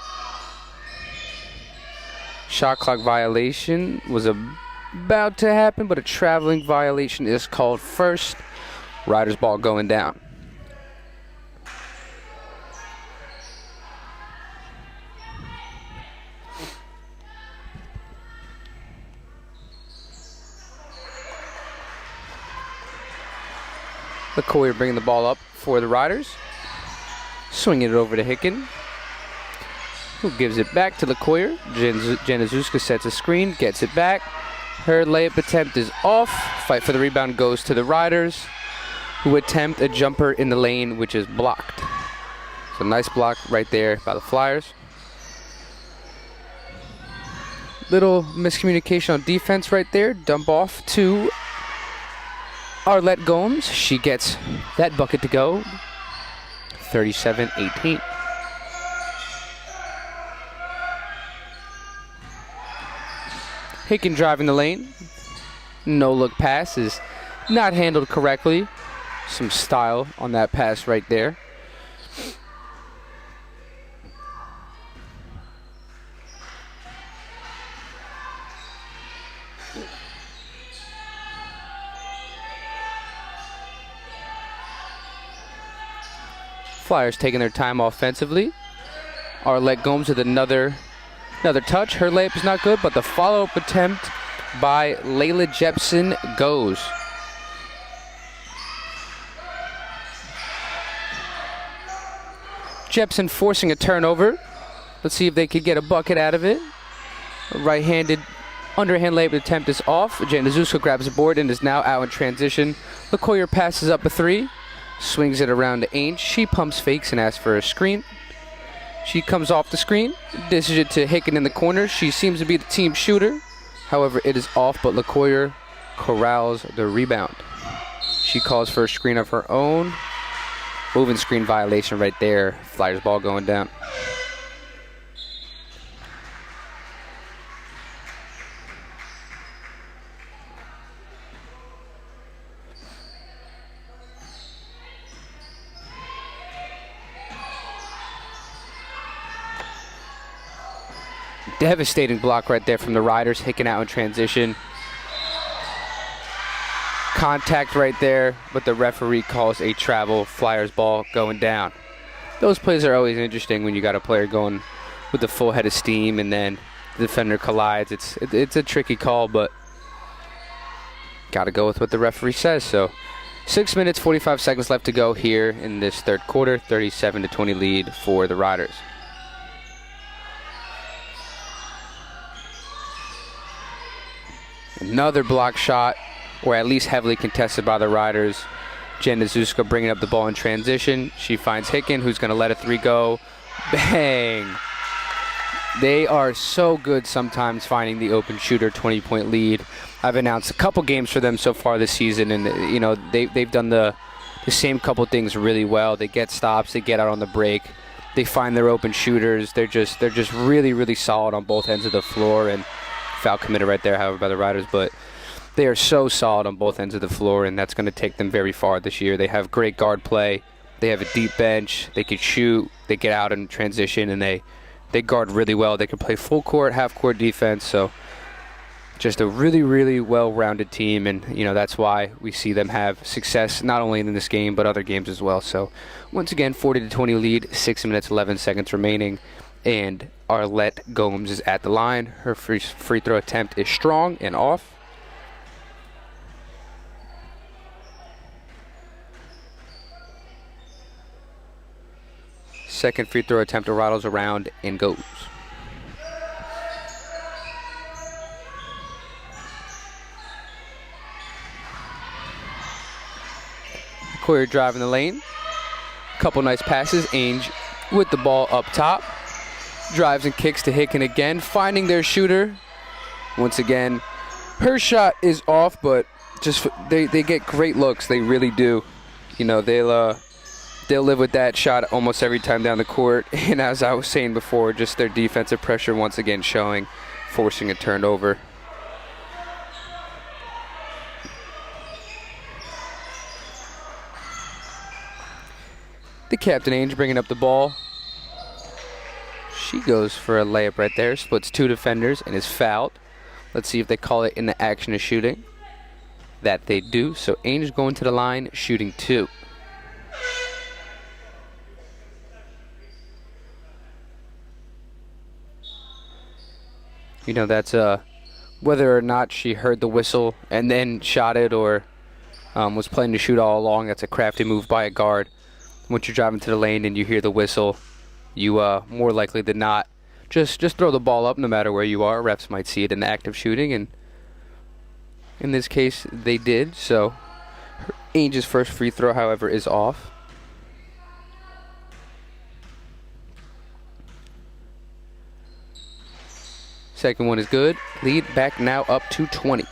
Shot clock violation was about to happen, but a traveling violation is called first. Riders ball going down. LaCoyer bringing the ball up for the Riders. Swinging it over to Hicken, who gives it back to LaCoyer. Januszewska sets a screen, gets it back. Her layup attempt is off. Fight for the rebound goes to the Riders, who attempt a jumper in the lane, which is blocked. So nice block right there by the Flyers. Little miscommunication on defense right there. Dump off to Arlette Gomes. She gets that bucket to go. 37-18. Hicken driving the lane. No look pass is not handled correctly. Some style on that pass right there. Flyers taking their time offensively. Arlette Gomes with another touch. Her layup is not good, but the follow-up attempt by Layla Jepson goes. Jepson forcing a turnover. Let's see if they could get a bucket out of it. Right-handed underhand layup attempt is off. Januszewska grabs the board and is now out in transition. LaCoyer passes up a three. Swings it around to Ainge. She pumps fakes and asks for a screen. She comes off the screen. Dishes it to Hicken in the corner. She seems to be the team shooter. However, it is off, but LaCoyer corrals the rebound. She calls for a screen of her own. Moving screen violation right there. Flyers ball going down. Devastating block right there from the Riders. Hicken out in transition. Contact right there, but the referee calls a travel. Flyers ball going down. Those plays are always interesting when you got a player going with a full head of steam and then the defender collides. It's a tricky call, but got to go with what the referee says. So 6 minutes, 45 seconds left to go here in this third quarter. 37-20 lead for the Riders. Another block shot, or at least heavily contested by the Riders. Jen Nazuska bringing up the ball in transition. She finds Hicken, who's going to let a three go. Bang! They are so good sometimes finding the open shooter, 20-point lead. I've announced a couple games for them so far this season, and you know they've done the same couple things really well. They get stops, they get out on the break, they find their open shooters. They're just really, really solid on both ends of the floor. And foul committed right there, however, by the Riders, but they are so solid on both ends of the floor, and that's going to take them very far this year. They have great guard play. They have a deep bench. They can shoot. They get out in transition, and they guard really well. They can play full court, half court defense. So just a really, really well-rounded team, and you know that's why we see them have success not only in this game but other games as well. So once again, 40-20 lead, 6 minutes 11 seconds remaining, and Arlette Gomes is at the line. Her free throw attempt is strong and off. Second free throw attempt rattles around and goes. Coyer driving the lane. Couple nice passes. Ainge with the ball up top. Drives and kicks to Hicken again, finding their shooter. Once again, her shot is off, but just they get great looks. They really do. You know, they'll live with that shot almost every time down the court. And as I was saying before, just their defensive pressure once again showing, forcing a turnover. The captain, Ainge, bringing up the ball. She goes for a layup right there, splits two defenders, and is fouled. Let's see if they call it in the action of shooting. That they do. So Ainge going to the line, shooting two. You know, that's whether or not she heard the whistle and then shot it or was planning to shoot all along. That's a crafty move by a guard. Once you're driving to the lane and you hear the whistle, you more likely than not just throw the ball up no matter where you are. Refs might see it in the act of shooting, and in this case they did. So Ainge's first free throw, however, is off. Second one is good. Lead back now up to 20.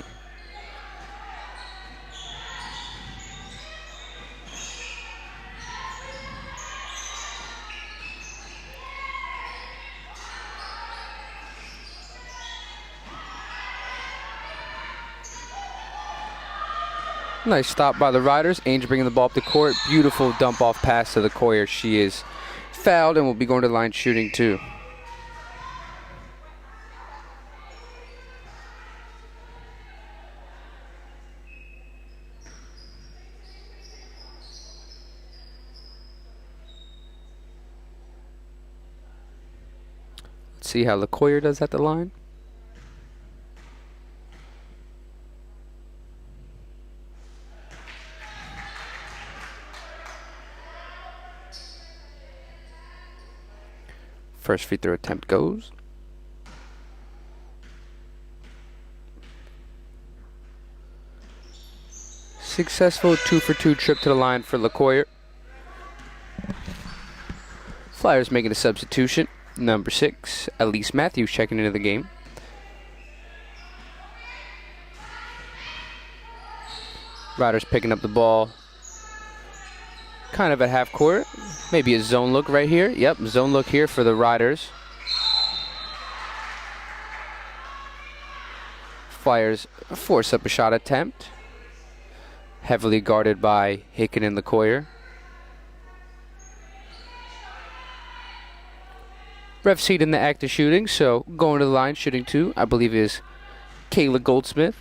Nice stop by the Riders. Ainge bringing the ball up the court. Beautiful dump off pass to the Coyer. She is fouled and will be going to the line shooting two. Let's see how LaCoyer does at the line. First free throw attempt goes. Successful 2-for-2 trip to the line for LaCoyer. Flyers making a substitution. Number 6, Elise Matthews checking into the game. Riders picking up the ball. Kind of at half court. Maybe a zone look right here. Yep, zone look here for the Riders. Flyers force up a shot attempt. Heavily guarded by Hicken and LaCoyer. Ref seat in the act of shooting, so going to the line, shooting two, I believe is Kayla Goldsmith.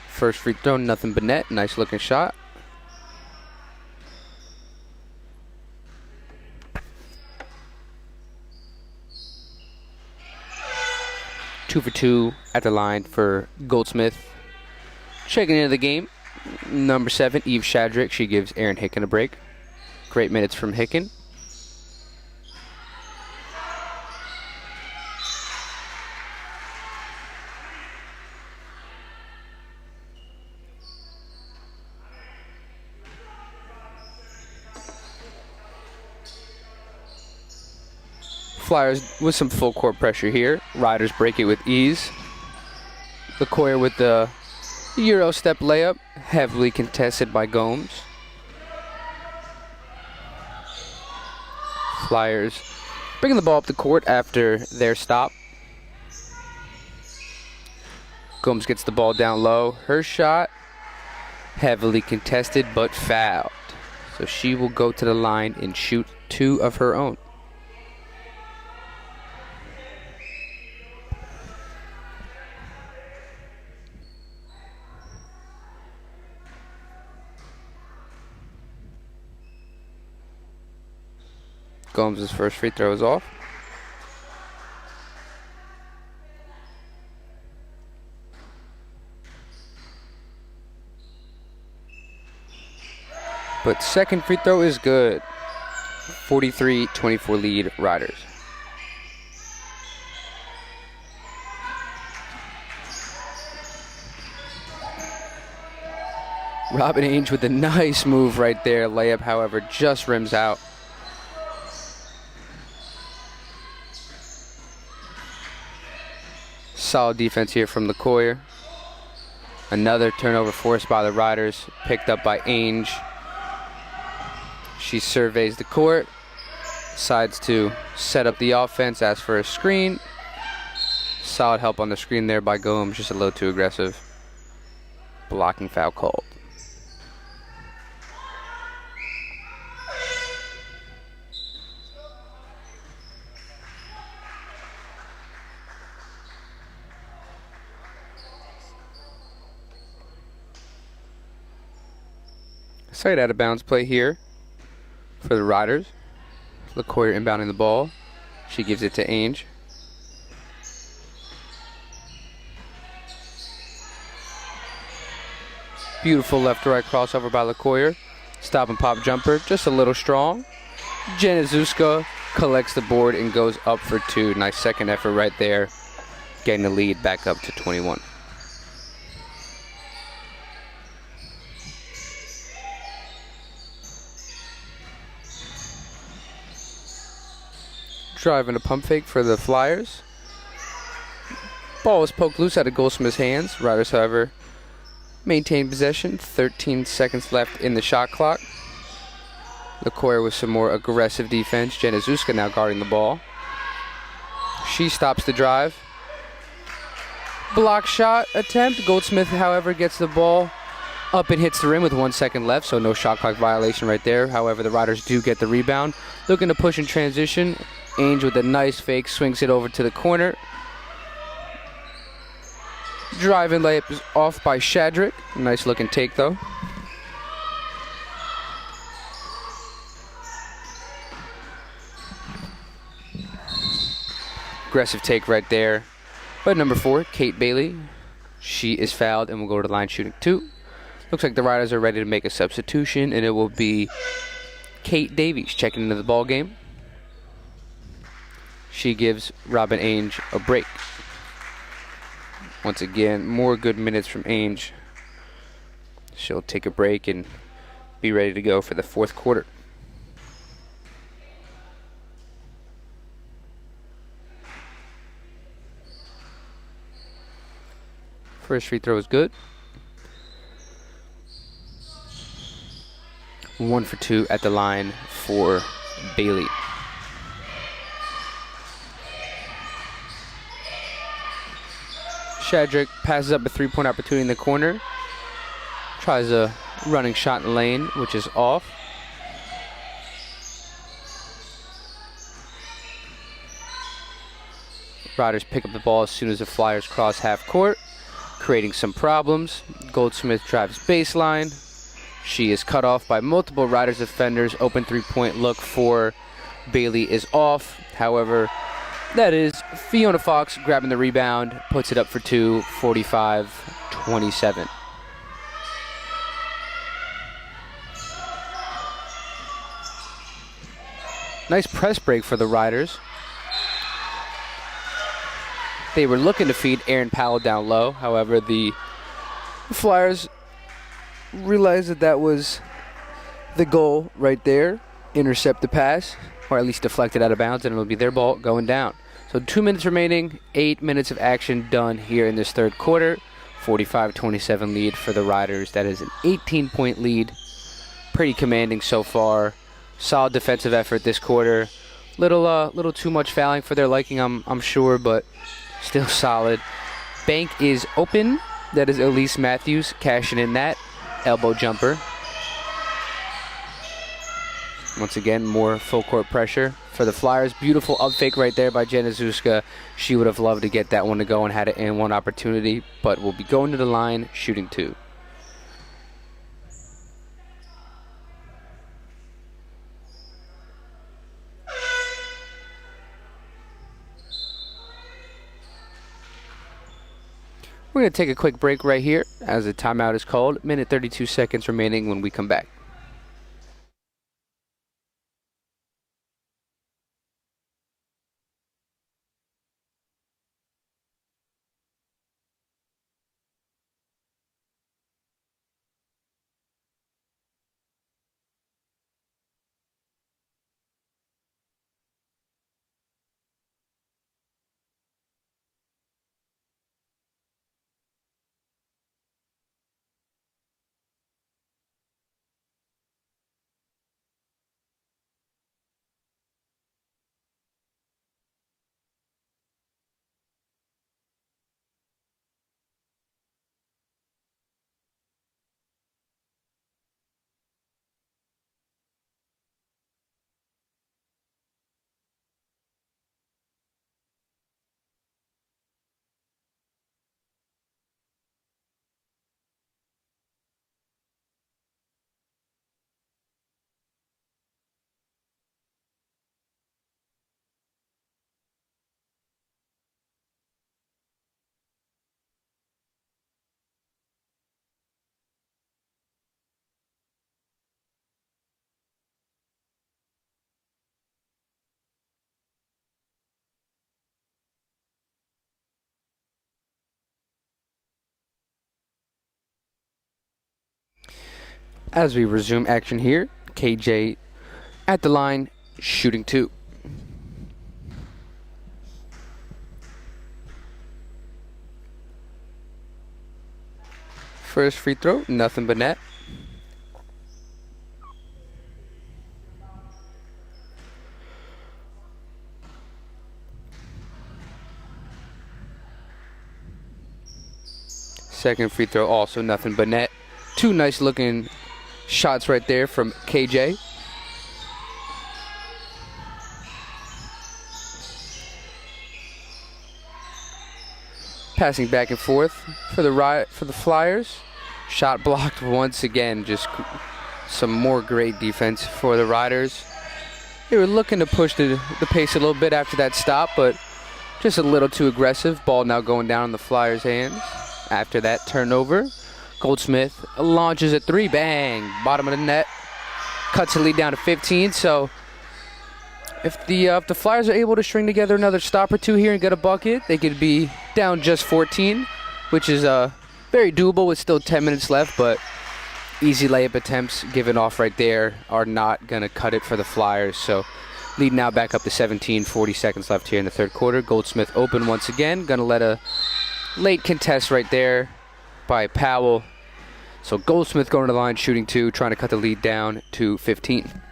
First free throw, nothing but net. Nice looking shot. Two for two at the line for Goldsmith. Checking into the game, number 7, Eve Shadrick. She gives Aaron Hicken a break. Great minutes from Hicken. Flyers with some full court pressure here. Riders break it with ease. LaCoyer with the Euro step layup, heavily contested by Gomes. Flyers bringing the ball up the court after their stop. Gomes gets the ball down low. Her shot, heavily contested but fouled. So she will go to the line and shoot 2 of her own. Gomes' first free throw is off. But second free throw is good. 43-24 lead, Riders. Robin Ainge with a nice move right there. Layup, however, just rims out. Solid defense here from LaCoyer. Another turnover forced by the Riders, picked up by Ainge. She surveys the court, decides to set up the offense, asks for a screen. Solid help on the screen there by Gomes, just a little too aggressive. Blocking foul called. Slight out of bounds play here for the Riders. LaCoyer inbounding the ball. She gives it to Ainge. Beautiful left to right crossover by LaCoyer. Stop and pop jumper, just a little strong. Januszewska collects the board and goes up for 2. Nice second effort right there, getting the lead back up to 21. Driving a pump fake for the Flyers. Ball is poked loose out of Goldsmith's hands. Riders, however, maintain possession. 13 seconds left in the shot clock. LaCoyer with some more aggressive defense. Januszewska now guarding the ball. She stops the drive. Block shot attempt. Goldsmith, however, gets the ball up and hits the rim with 1 second left, so no shot clock violation right there. However, the Riders do get the rebound. Looking to push in transition. Ainge with a nice fake, swings it over to the corner. Driving layup is off by Shadrick. Nice looking take though. Aggressive take right there. But number 4, Kate Bailey. She is fouled and will go to the line shooting 2. Looks like the Riders are ready to make a substitution, and it will be Kate Davies checking into the ball game. She gives Robin Ainge a break. Once again, more good minutes from Ainge. She'll take a break and be ready to go for the fourth quarter. First free throw is good. 1 for 2 at the line for Bailey. Shadrick passes up a three-point opportunity in the corner. Tries a running shot in the lane, which is off. Riders pick up the ball as soon as the Flyers cross half court, creating some problems. Goldsmith drives baseline. She is cut off by multiple Riders defenders. Open three-point look for Bailey is off. However, that is Fiona Fox grabbing the rebound, puts it up for 2, 45-27. Nice press break for the Riders. They were looking to feed Aaron Powell down low. However, the Flyers realized that was the goal right there. Intercept the pass. or at least deflected out of bounds, and it'll be their ball going down. So 2 minutes remaining, 8 minutes of action done here in this third quarter. 45-27 lead for the Riders. That is an 18-point lead. Pretty commanding so far. Solid defensive effort this quarter. Little too much fouling for their liking, I'm sure, but still solid. Bank is open. That is Elise Matthews cashing in that elbow jumper. Once again, more full court pressure for the Flyers. Beautiful up fake right there by Jenna Zuska. She would have loved to get that one to go and had it in one opportunity, but will be going to the line, shooting 2. We're going to take a quick break right here as the timeout is called. Minute 32 seconds remaining when we come back. As we resume action here, KJ at the line, shooting 2. First free throw, nothing but net. Second free throw, also nothing but net. 2 nice looking shots right there from KJ. Passing back and forth for the Flyers. Shot blocked once again. Just some more great defense for the Riders. They were looking to push the pace a little bit after that stop, but just a little too aggressive. Ball now going down in the Flyers' hands. After that turnover, Goldsmith launches a 3, bang, bottom of the net, cuts the lead down to 15. So if the Flyers are able to string together another stop or 2 here and get a bucket, they could be down just 14, which is very doable with still 10 minutes left, but easy layup attempts given off right there are not going to cut it for the Flyers. So lead now back up to 17, 40 seconds left here in the third quarter. Goldsmith open once again, going to let a late contest right there by Powell. So Goldsmith going to the line, shooting 2, trying to cut the lead down to 15.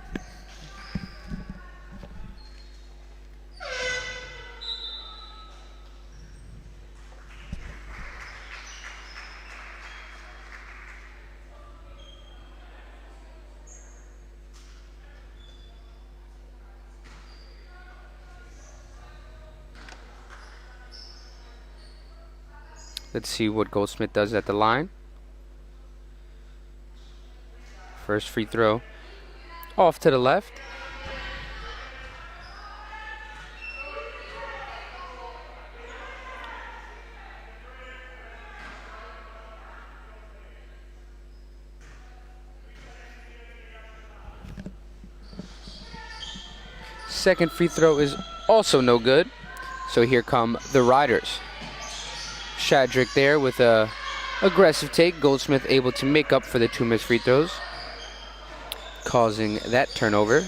Let's see what Goldsmith does at the line. First free throw off to the left. Second free throw is also no good. So here come the Riders. Shadrick there with a aggressive take. Goldsmith able to make up for the 2 missed free throws, causing that turnover.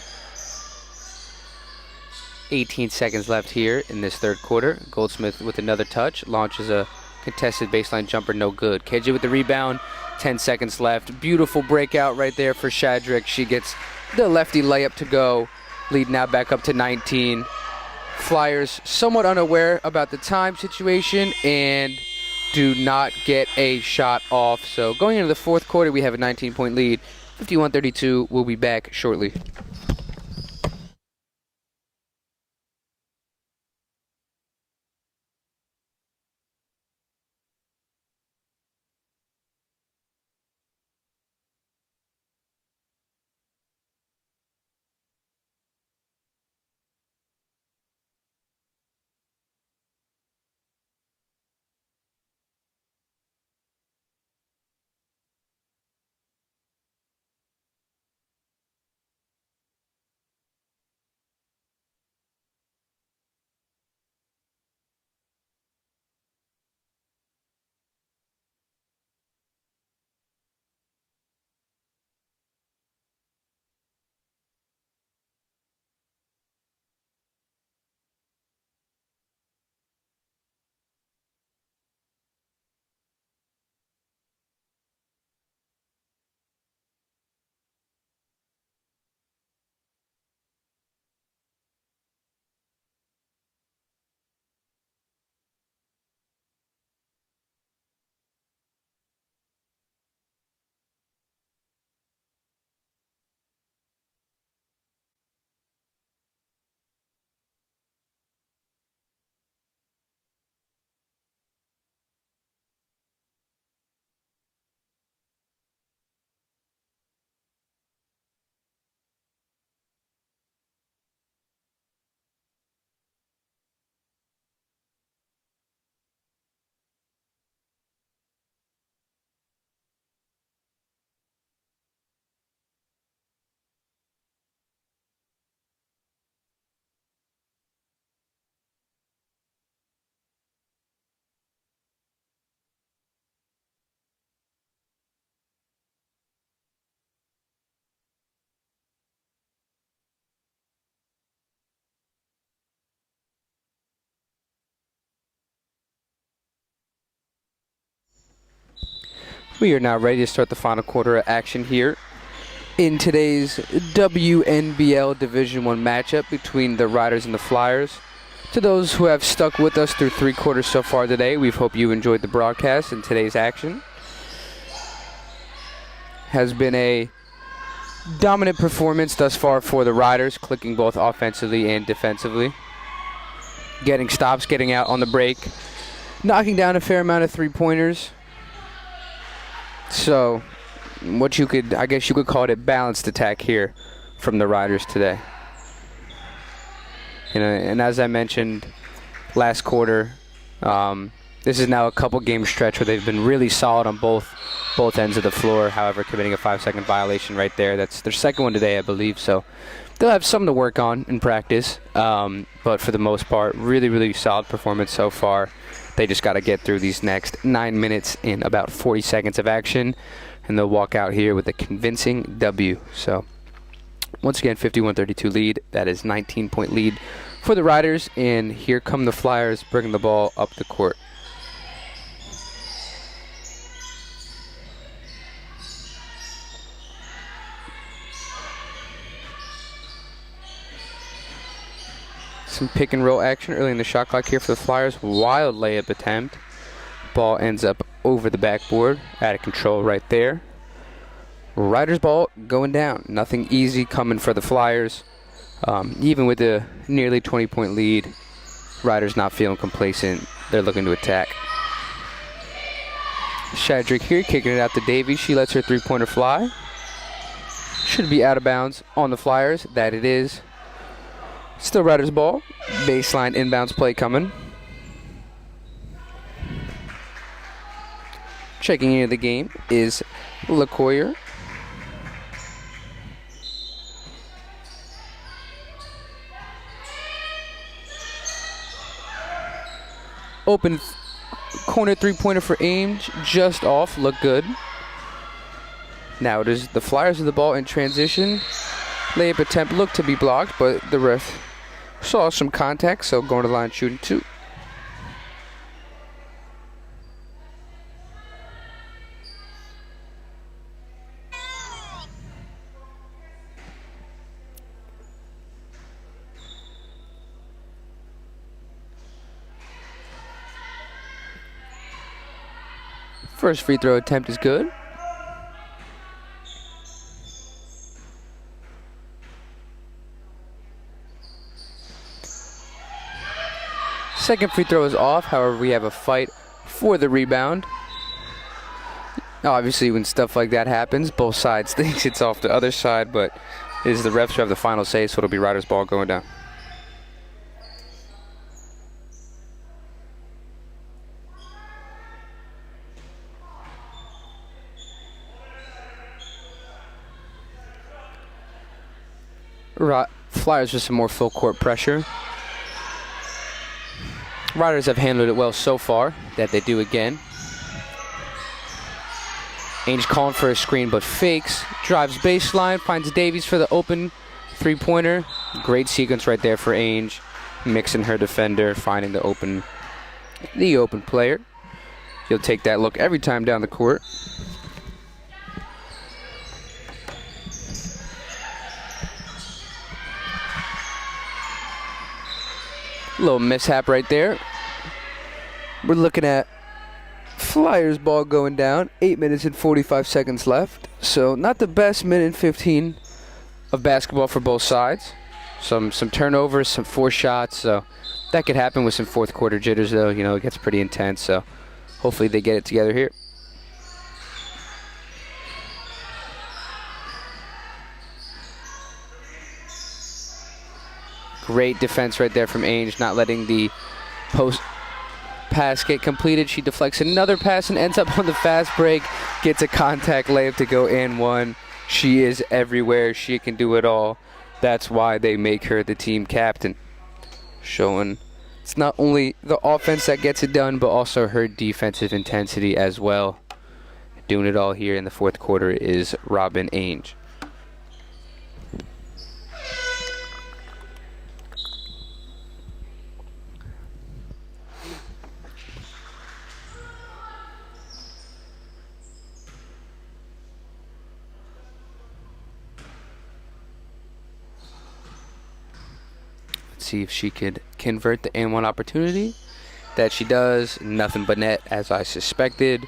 18 seconds left here in this third quarter. Goldsmith with another touch. Launches a contested baseline jumper, no good. KJ with the rebound. 10 seconds left. Beautiful breakout right there for Shadrick. She gets the lefty layup to go. Lead now back up to 19. Flyers somewhat unaware about the time situation and do not get a shot off. So going into the fourth quarter, we have a 19-point lead. 51-32. We'll be back shortly. We are now ready to start the final quarter of action here in today's WNBL Division I matchup between the Riders and the Flyers. To those who have stuck with us through three quarters so far today, we hope you enjoyed the broadcast and today's action. Has been a dominant performance thus far for the Riders, clicking both offensively and defensively. Getting stops, getting out on the break, knocking down a fair amount of three-pointers. So, I guess you could call it a balanced attack here from the Riders today. And as I mentioned last quarter, this is now a couple game stretch where they've been really solid on both ends of the floor. However, committing a 5-second violation right there. That's their second one today, I believe. So they'll have something to work on in practice. But for the most part, really, really solid performance so far. They just got to get through these next 9 minutes in about 40 seconds of action, and they'll walk out here with a convincing W. So, once again, 51-32 lead. That is 19-point lead for the Riders, and here come the Flyers bringing the ball up the court. Some pick and roll action early in the shot clock here for the Flyers. Wild layup attempt. Ball ends up over the backboard. Out of control right there. Riders ball going down. Nothing easy coming for the Flyers. Even with the nearly 20-point lead, Riders not feeling complacent. They're looking to attack. Shadrick here kicking it out to Davies. She lets her three-pointer fly. Should be out of bounds on the Flyers. That it is. Still Riders ball. Baseline inbounds play coming. Checking into the game is LaCoyer. Open corner three-pointer for Ames. Just off. Look good. Now it is the Flyers with the ball in transition. Layup attempt looked to be blocked, but the ref Saw some contact, so going to the line shooting 2. First free throw attempt is good. Second free throw is off, however we have a fight for the rebound. Now, obviously when stuff like that happens, both sides think it's off the other side, but it is the refs who have the final say, so it'll be Riders' ball going down. Flyers with some more full court pressure. Riders have handled it well so far, that they do again. Ainge calling for a screen but fakes, drives baseline, finds Davies for the open three-pointer. Great sequence right there for Ainge, mixing her defender, finding the open player. He'll take that look every time down the court. Little mishap right there. We're looking at Flyers ball going down. 8 minutes and 45 seconds left. So not the best minute and 15 of basketball for both sides. Some turnovers, some forced shots. So that could happen with some fourth quarter jitters though. You know, it gets pretty intense. So hopefully they get it together here. Great defense right there from Ainge, not letting the post pass get completed. She deflects another pass and ends up on the fast break. Gets a contact layup to go in one. She is everywhere. She can do it all. That's why they make her the team captain. Showing it's not only the offense that gets it done, but also her defensive intensity as well. Doing it all here in the fourth quarter is Robin Ainge. See if she could convert the and one opportunity. That she does. Nothing but net, as I suspected.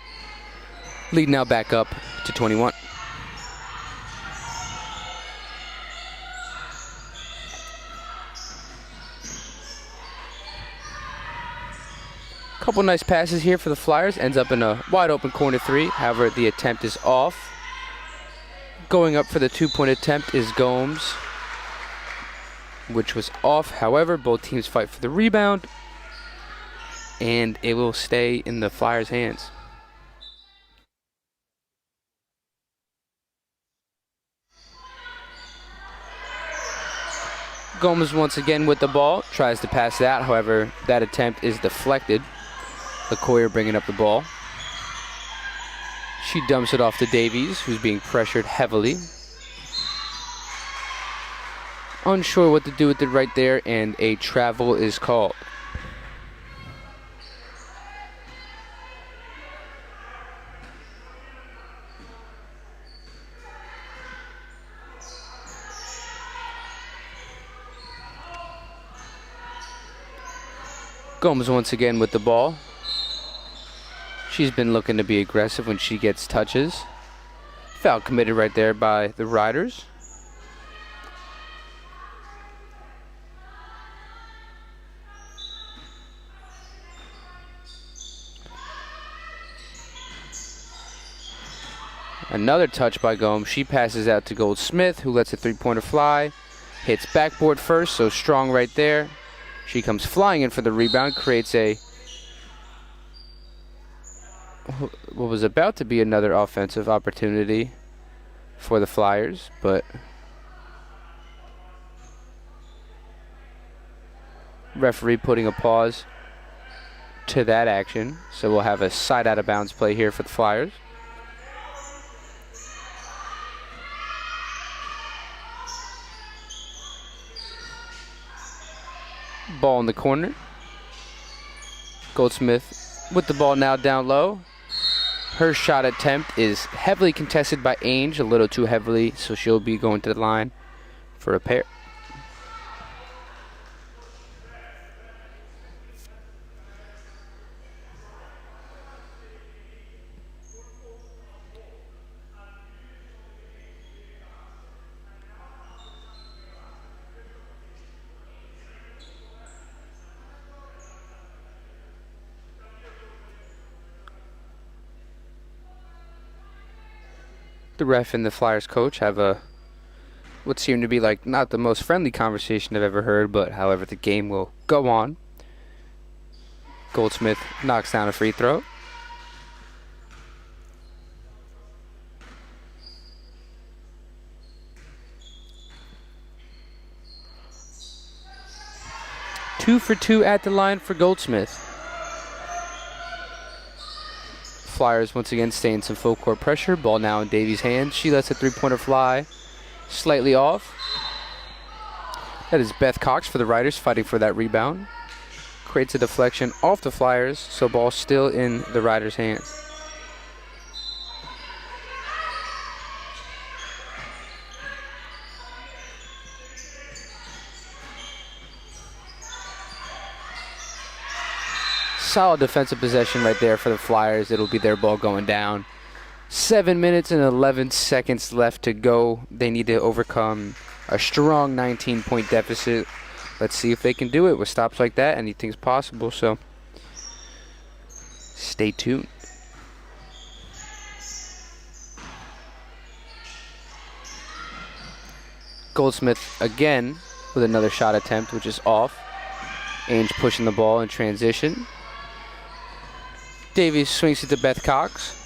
Lead now back up to 21. Couple nice passes here for the Flyers. Ends up in a wide open corner three. However, the attempt is off. Going up for the two-point attempt is Gomes, which was off. However, both teams fight for the rebound, and it will stay in the Flyers' hands. Gomes once again with the ball, tries to pass that. However, that attempt is deflected. LaCoyer bringing up the ball. She dumps it off to Davies, who's being pressured heavily. Unsure what to do with it right there, and a travel is called. Gomes once again with the ball. She's been looking to be aggressive when she gets touches. Foul committed right there by the Riders. Another touch by Gomes. She passes out to Goldsmith, who lets a three-pointer fly. Hits backboard first, so strong right there. She comes flying in for the rebound, creates a what was about to be another offensive opportunity for the Flyers, but referee putting a pause to that action. So we'll have a side out of bounds play here for the Flyers. Ball in the corner. Goldsmith with the ball now down low. Her shot attempt is heavily contested by Ainge, a little too heavily, so she'll be going to the line for a pair. The ref and the Flyers coach have what seemed to be like not the most friendly conversation I've ever heard, but however the game will go on. Goldsmith knocks down a free throw. Two for two at the line for Goldsmith. Flyers once again stay in some full court pressure. Ball now in Davies' hands. She lets a three-pointer fly slightly off. That is Beth Cox for the Riders fighting for that rebound. Creates a deflection off the Flyers, so ball still in the Riders' hands. Solid defensive possession right there for the Flyers. It'll be their ball going down. 7 minutes and 11 seconds left to go. They need to overcome a strong 19-point deficit. Let's see if they can do it with stops like that. Anything's possible, so stay tuned. Goldsmith again with another shot attempt, which is off. Ainge pushing the ball in transition. Davies swings it to Beth Cox.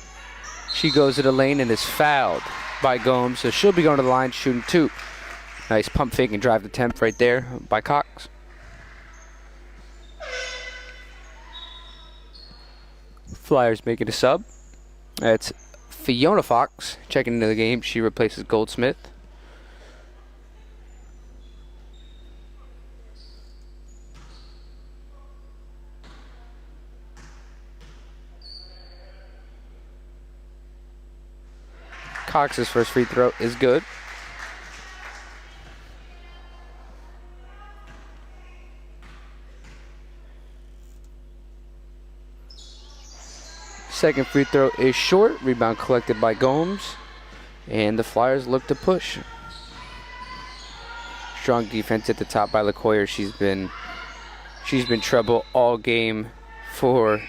She goes to the lane and is fouled by Gomes, so she'll be going to the line shooting two. Nice pump fake and drive attempt right there by Cox. Flyers making a sub. That's Fiona Fox checking into the game. She replaces Goldsmith. Cox's first free throw is good. Second free throw is short. Rebound collected by Gomes. And the Flyers look to push. Strong defense at the top by LaCoyer. She's been trouble all game for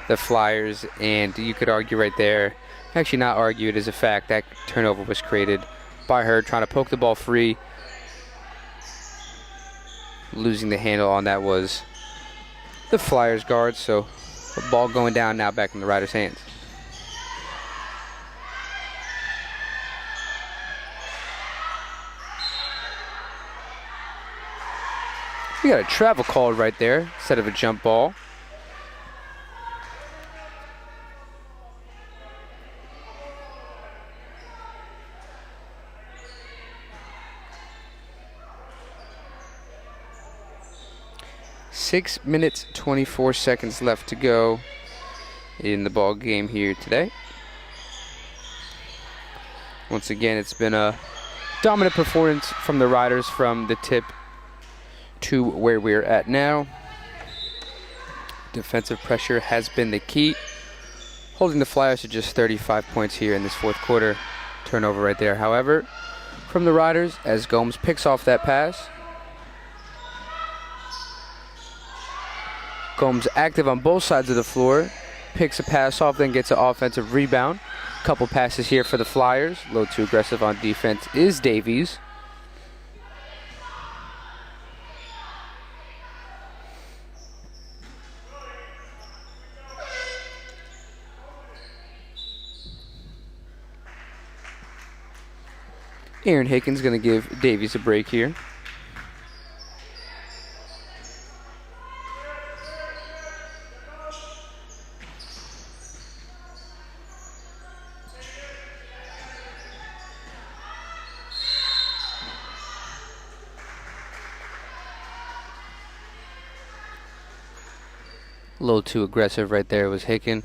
the Flyers. And you could argue right there, actually not argue, it is a fact, that turnover was created by her trying to poke the ball free. Losing the handle on that was the Flyers guard, so the ball going down now back in the Riders' hands. We got a travel called right there instead of a jump ball. Six minutes, 24 seconds left to go in the ball game here today. Once again, it's been a dominant performance from the Riders from the tip to where we're at now. Defensive pressure has been the key, holding the Flyers to just 35 points here in this fourth quarter. Turnover right there, however, from the Riders as Gomes picks off that pass. Gomes active on both sides of the floor, picks a pass off, then gets an offensive rebound. Couple passes here for the Flyers. A little too aggressive on defense is Davies. Aaron Hickens going to give Davies a break here. A little too aggressive right there was Hicken.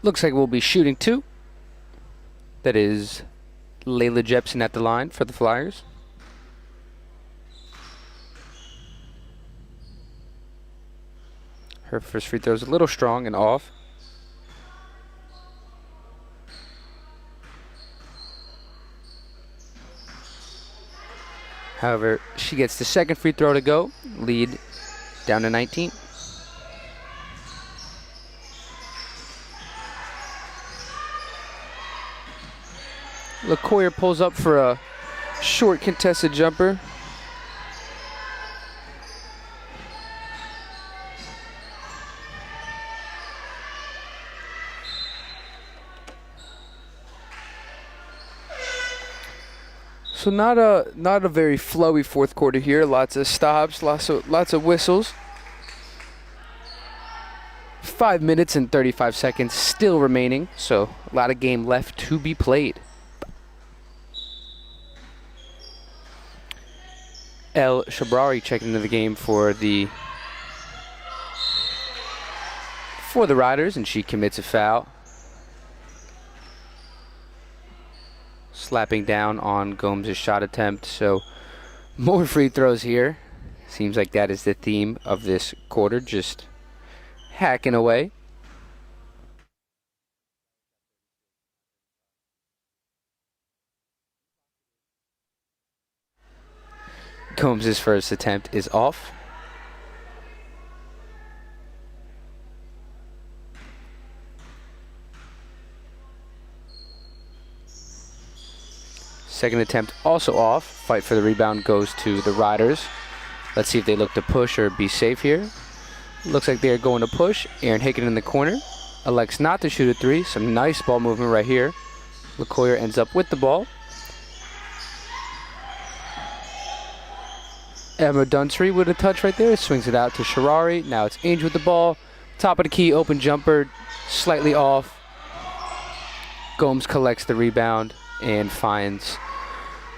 Looks like we'll be shooting 2. That is Layla Jepson at the line for the Flyers. Her first free throw is a little strong and off. However, she gets the second free throw to go. Lead down to 19. LaCoyer pulls up for a short contested jumper. So not a very flowy fourth quarter here. Lots of stops, lots of whistles. 5 minutes and 35 seconds still remaining, so a lot of game left to be played. El Shabrari checking into the game for the Riders, and she commits a foul. Slapping down on Gomes' shot attempt, so more free throws here. Seems like that is the theme of this quarter, just hacking away. Gomes' first attempt is off. Second attempt also off. Fight for the rebound goes to the Riders. Let's see if they look to push or be safe here. Looks like they're going to push. Aaron Hicken in the corner. Elects not to shoot a 3. Some nice ball movement right here. LaCoyer ends up with the ball. Emma Dunsry with a touch right there. Swings it out to Sharari. Now it's Ainge with the ball. Top of the key, open jumper. Slightly off. Gomes collects the rebound and finds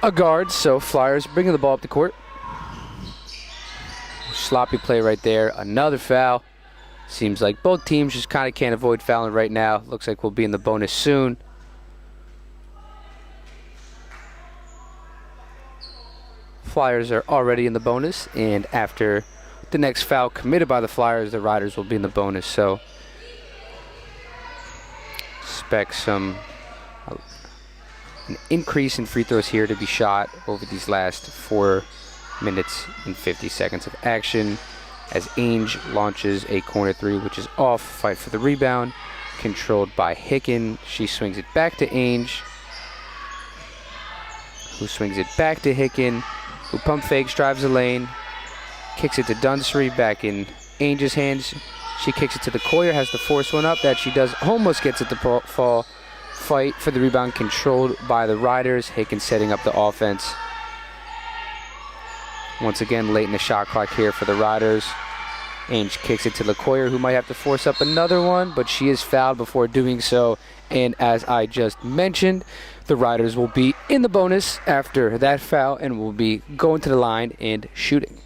a guard. So Flyers bringing the ball up the court. Sloppy play right there. Another foul. Seems like both teams just kind of can't avoid fouling right now. Looks like we'll be in the bonus soon. Flyers are already in the bonus, and after the next foul committed by the Flyers, the Riders will be in the bonus. So expect an increase in free throws here to be shot over these last 4 minutes and 50 seconds of action, as Ainge launches a corner 3, which is off. Fight for the rebound, controlled by Hicken. She swings it back to Ainge, who swings it back to Hicken, who pump fakes, drives the lane, kicks it to Dunsry, back in Ainge's hands. She kicks it to the Coyer, has to force one up. That she does, almost gets it to fall. Fight for the rebound controlled by the Riders. Hicken setting up the offense. Once again, late in the shot clock here for the Riders. Ainge kicks it to LaCoyer, who might have to force up another one, but she is fouled before doing so. And as I just mentioned, the Riders will be in the bonus after that foul and will be going to the line and shooting.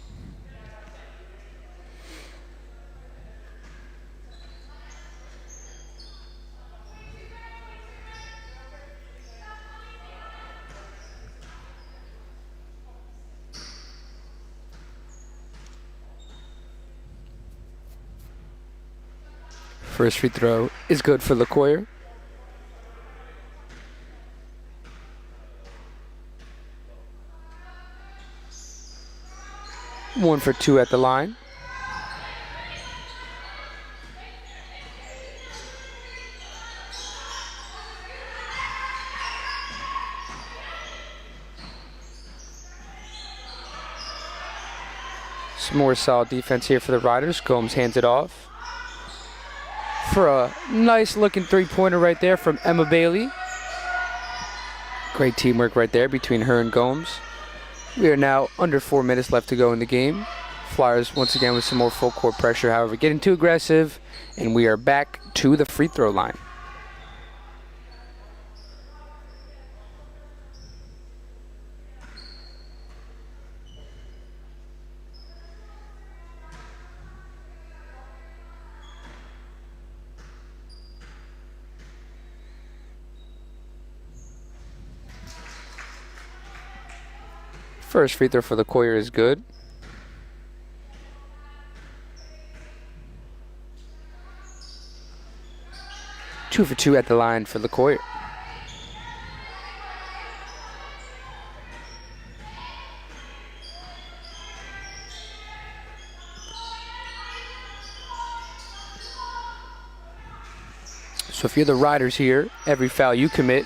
First free throw is good for LaCoyer. One for 2 at the line. Some more solid defense here for the Riders. Gomes hands it off for a nice looking 3-pointer right there from Emma Bailey. Great teamwork right there between her and Gomes. We are now under 4 minutes left to go in the game. Flyers once again with some more full court pressure, however, getting too aggressive, and we are back to the free throw line. First free throw for the Coyer is good. Two for two at the line for the Coyer. So if you're the Riders here, every foul you commit,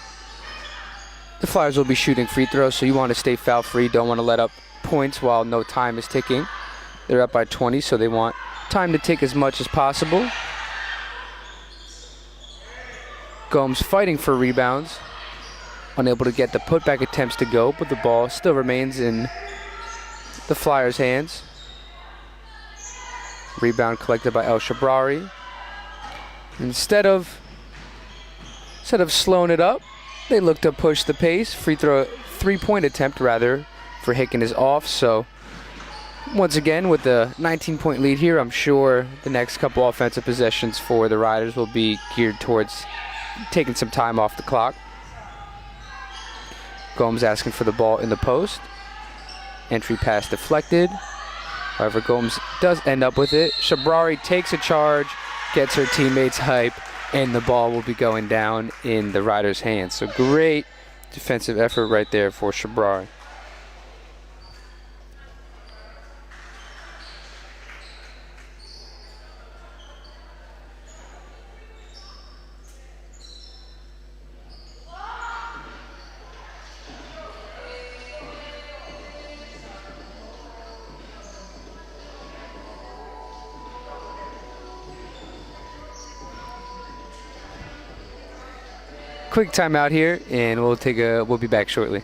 the Flyers will be shooting free throws, so you want to stay foul free. Don't want to let up points while no time is ticking. They're up by 20, so they want time to tick as much as possible. Gomes fighting for rebounds. Unable to get the putback attempts to go, but the ball still remains in the Flyers' hands. Rebound collected by El Shabrari. Instead of slowing it up, they look to push the pace. Three-point attempt, rather, for Hicken is off. So, once again, with the 19-point lead here, I'm sure the next couple offensive possessions for the Riders will be geared towards taking some time off the clock. Gomes asking for the ball in the post. Entry pass deflected. However, Gomes does end up with it. Shabrari takes a charge, gets her teammates hype, and the ball will be going down in the Riders' hands. So great defensive effort right there for Shabrari. Quick timeout here, and we'll be back shortly.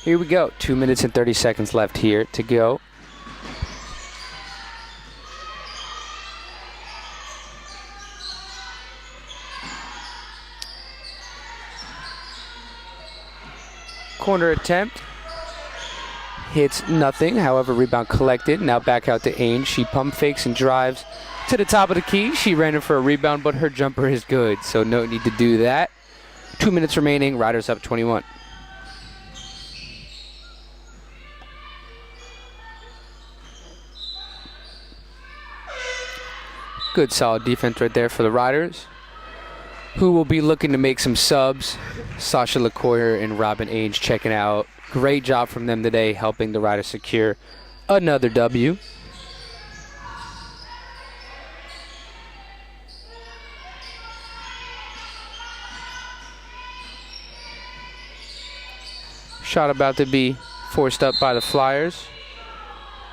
Here we go. 2 minutes and 30 seconds left here to go. Corner attempt. Hits nothing. However, rebound collected. Now back out to Ainge. She pump fakes and drives to the top of the key. She ran in for a rebound, but her jumper is good, so no need to do that. 2 minutes remaining. Riders up 21. Good solid defense right there for the Riders, who will be looking to make some subs. Sasha LeCoyer and Robin Ainge checking out. Great job from them today, helping the Riders secure another W. Shot about to be forced up by the Flyers,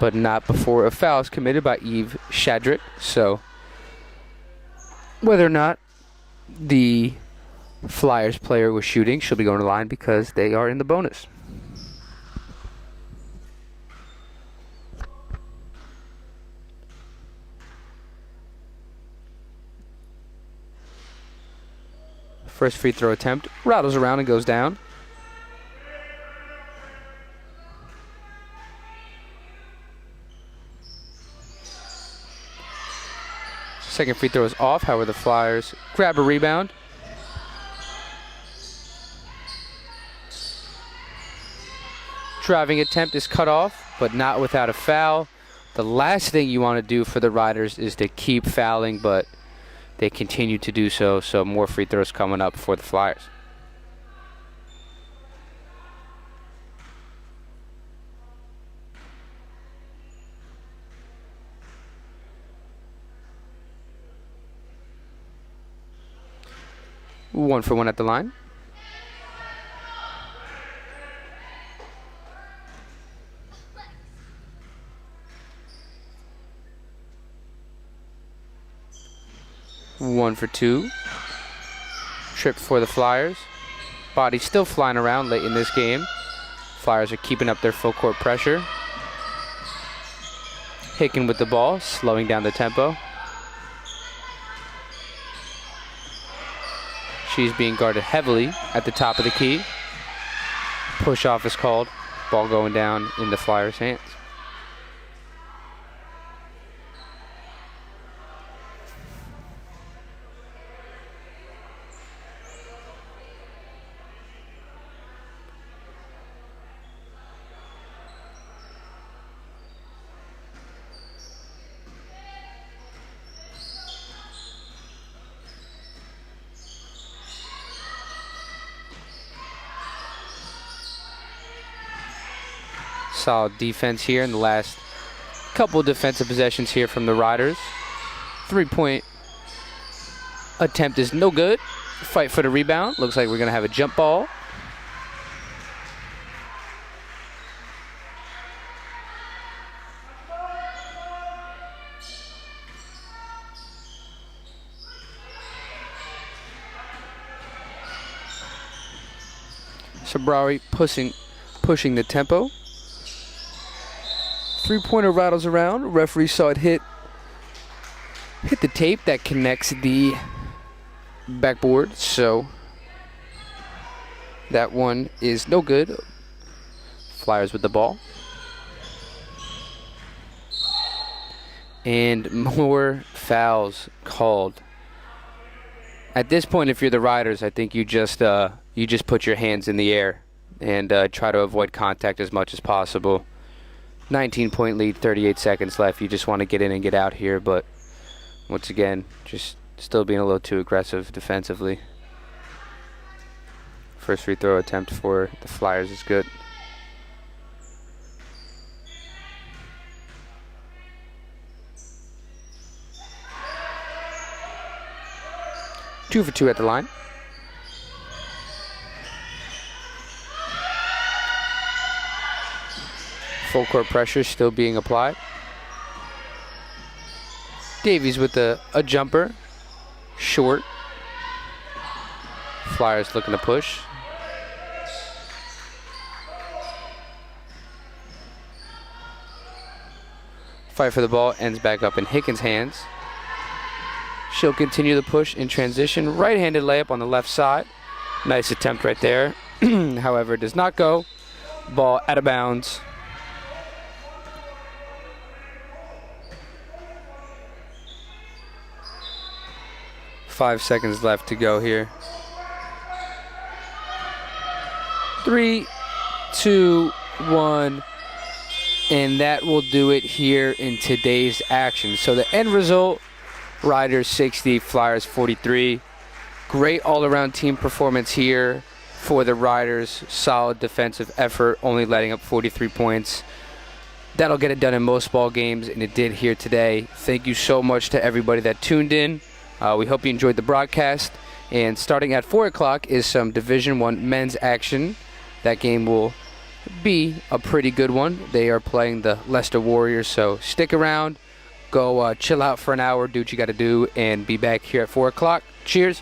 but not before a foul is committed by Eve Shadrick. So whether or not the Flyers player was shooting, she'll be going to the line because they are in the bonus. First free throw attempt rattles around and goes down. Second free throw is off. However, the Flyers grab a rebound. driving attempt is cut off, but not without a foul. The last thing you want to do for the Riders is to keep fouling, but they continue to do so, so more free throws coming up for the Flyers. One for one at the line. One for two. Trip for the Flyers. Body still flying around late in this game. Flyers are keeping up their full court pressure. Hicken with the ball, slowing down the tempo. She's being guarded heavily at the top of the key. Push off is called. Ball going down in the Flyers' hands. Solid defense here in the last couple defensive possessions here from the Riders. 3-point attempt is no good. Fight for the rebound. Looks like we're going to have a jump ball. Sabrawi pushing the tempo. Three-pointer rattles around. Referee saw it hit the tape that connects the backboard, so that one is no good. Flyers with the ball. And more fouls called. At this point, if you're the Riders, I think you just put your hands in the air and try to avoid contact as much as possible. 19-point lead, 38 seconds left. You just want to get in and get out here, but once again, just still being a little too aggressive defensively. First free throw attempt for the Flyers is good. Two for two at the line. Full court pressure still being applied. Davies with a jumper. Short. Flyers looking to push. Fight for the ball ends back up in Hicken's hands. She'll continue the push in transition. Right-handed layup on the left side. Nice attempt right there. However, it does not go. Ball out of bounds. Five seconds left to go here. 3, 2, 1. And that will do it here in today's action. So the end result, Riders 60, Flyers 43. Great all-around team performance here for the Riders. Solid defensive effort, only letting up 43 points. That'll get it done in most ball games, and it did here today. Thank you so much to everybody that tuned in. We hope you enjoyed the broadcast. And starting at 4 o'clock is some Division I men's action. That game will be a pretty good one. They are playing the Leicester Warriors, so stick around. Go chill out for an hour, do what you got to do, and be back here at 4 o'clock. Cheers.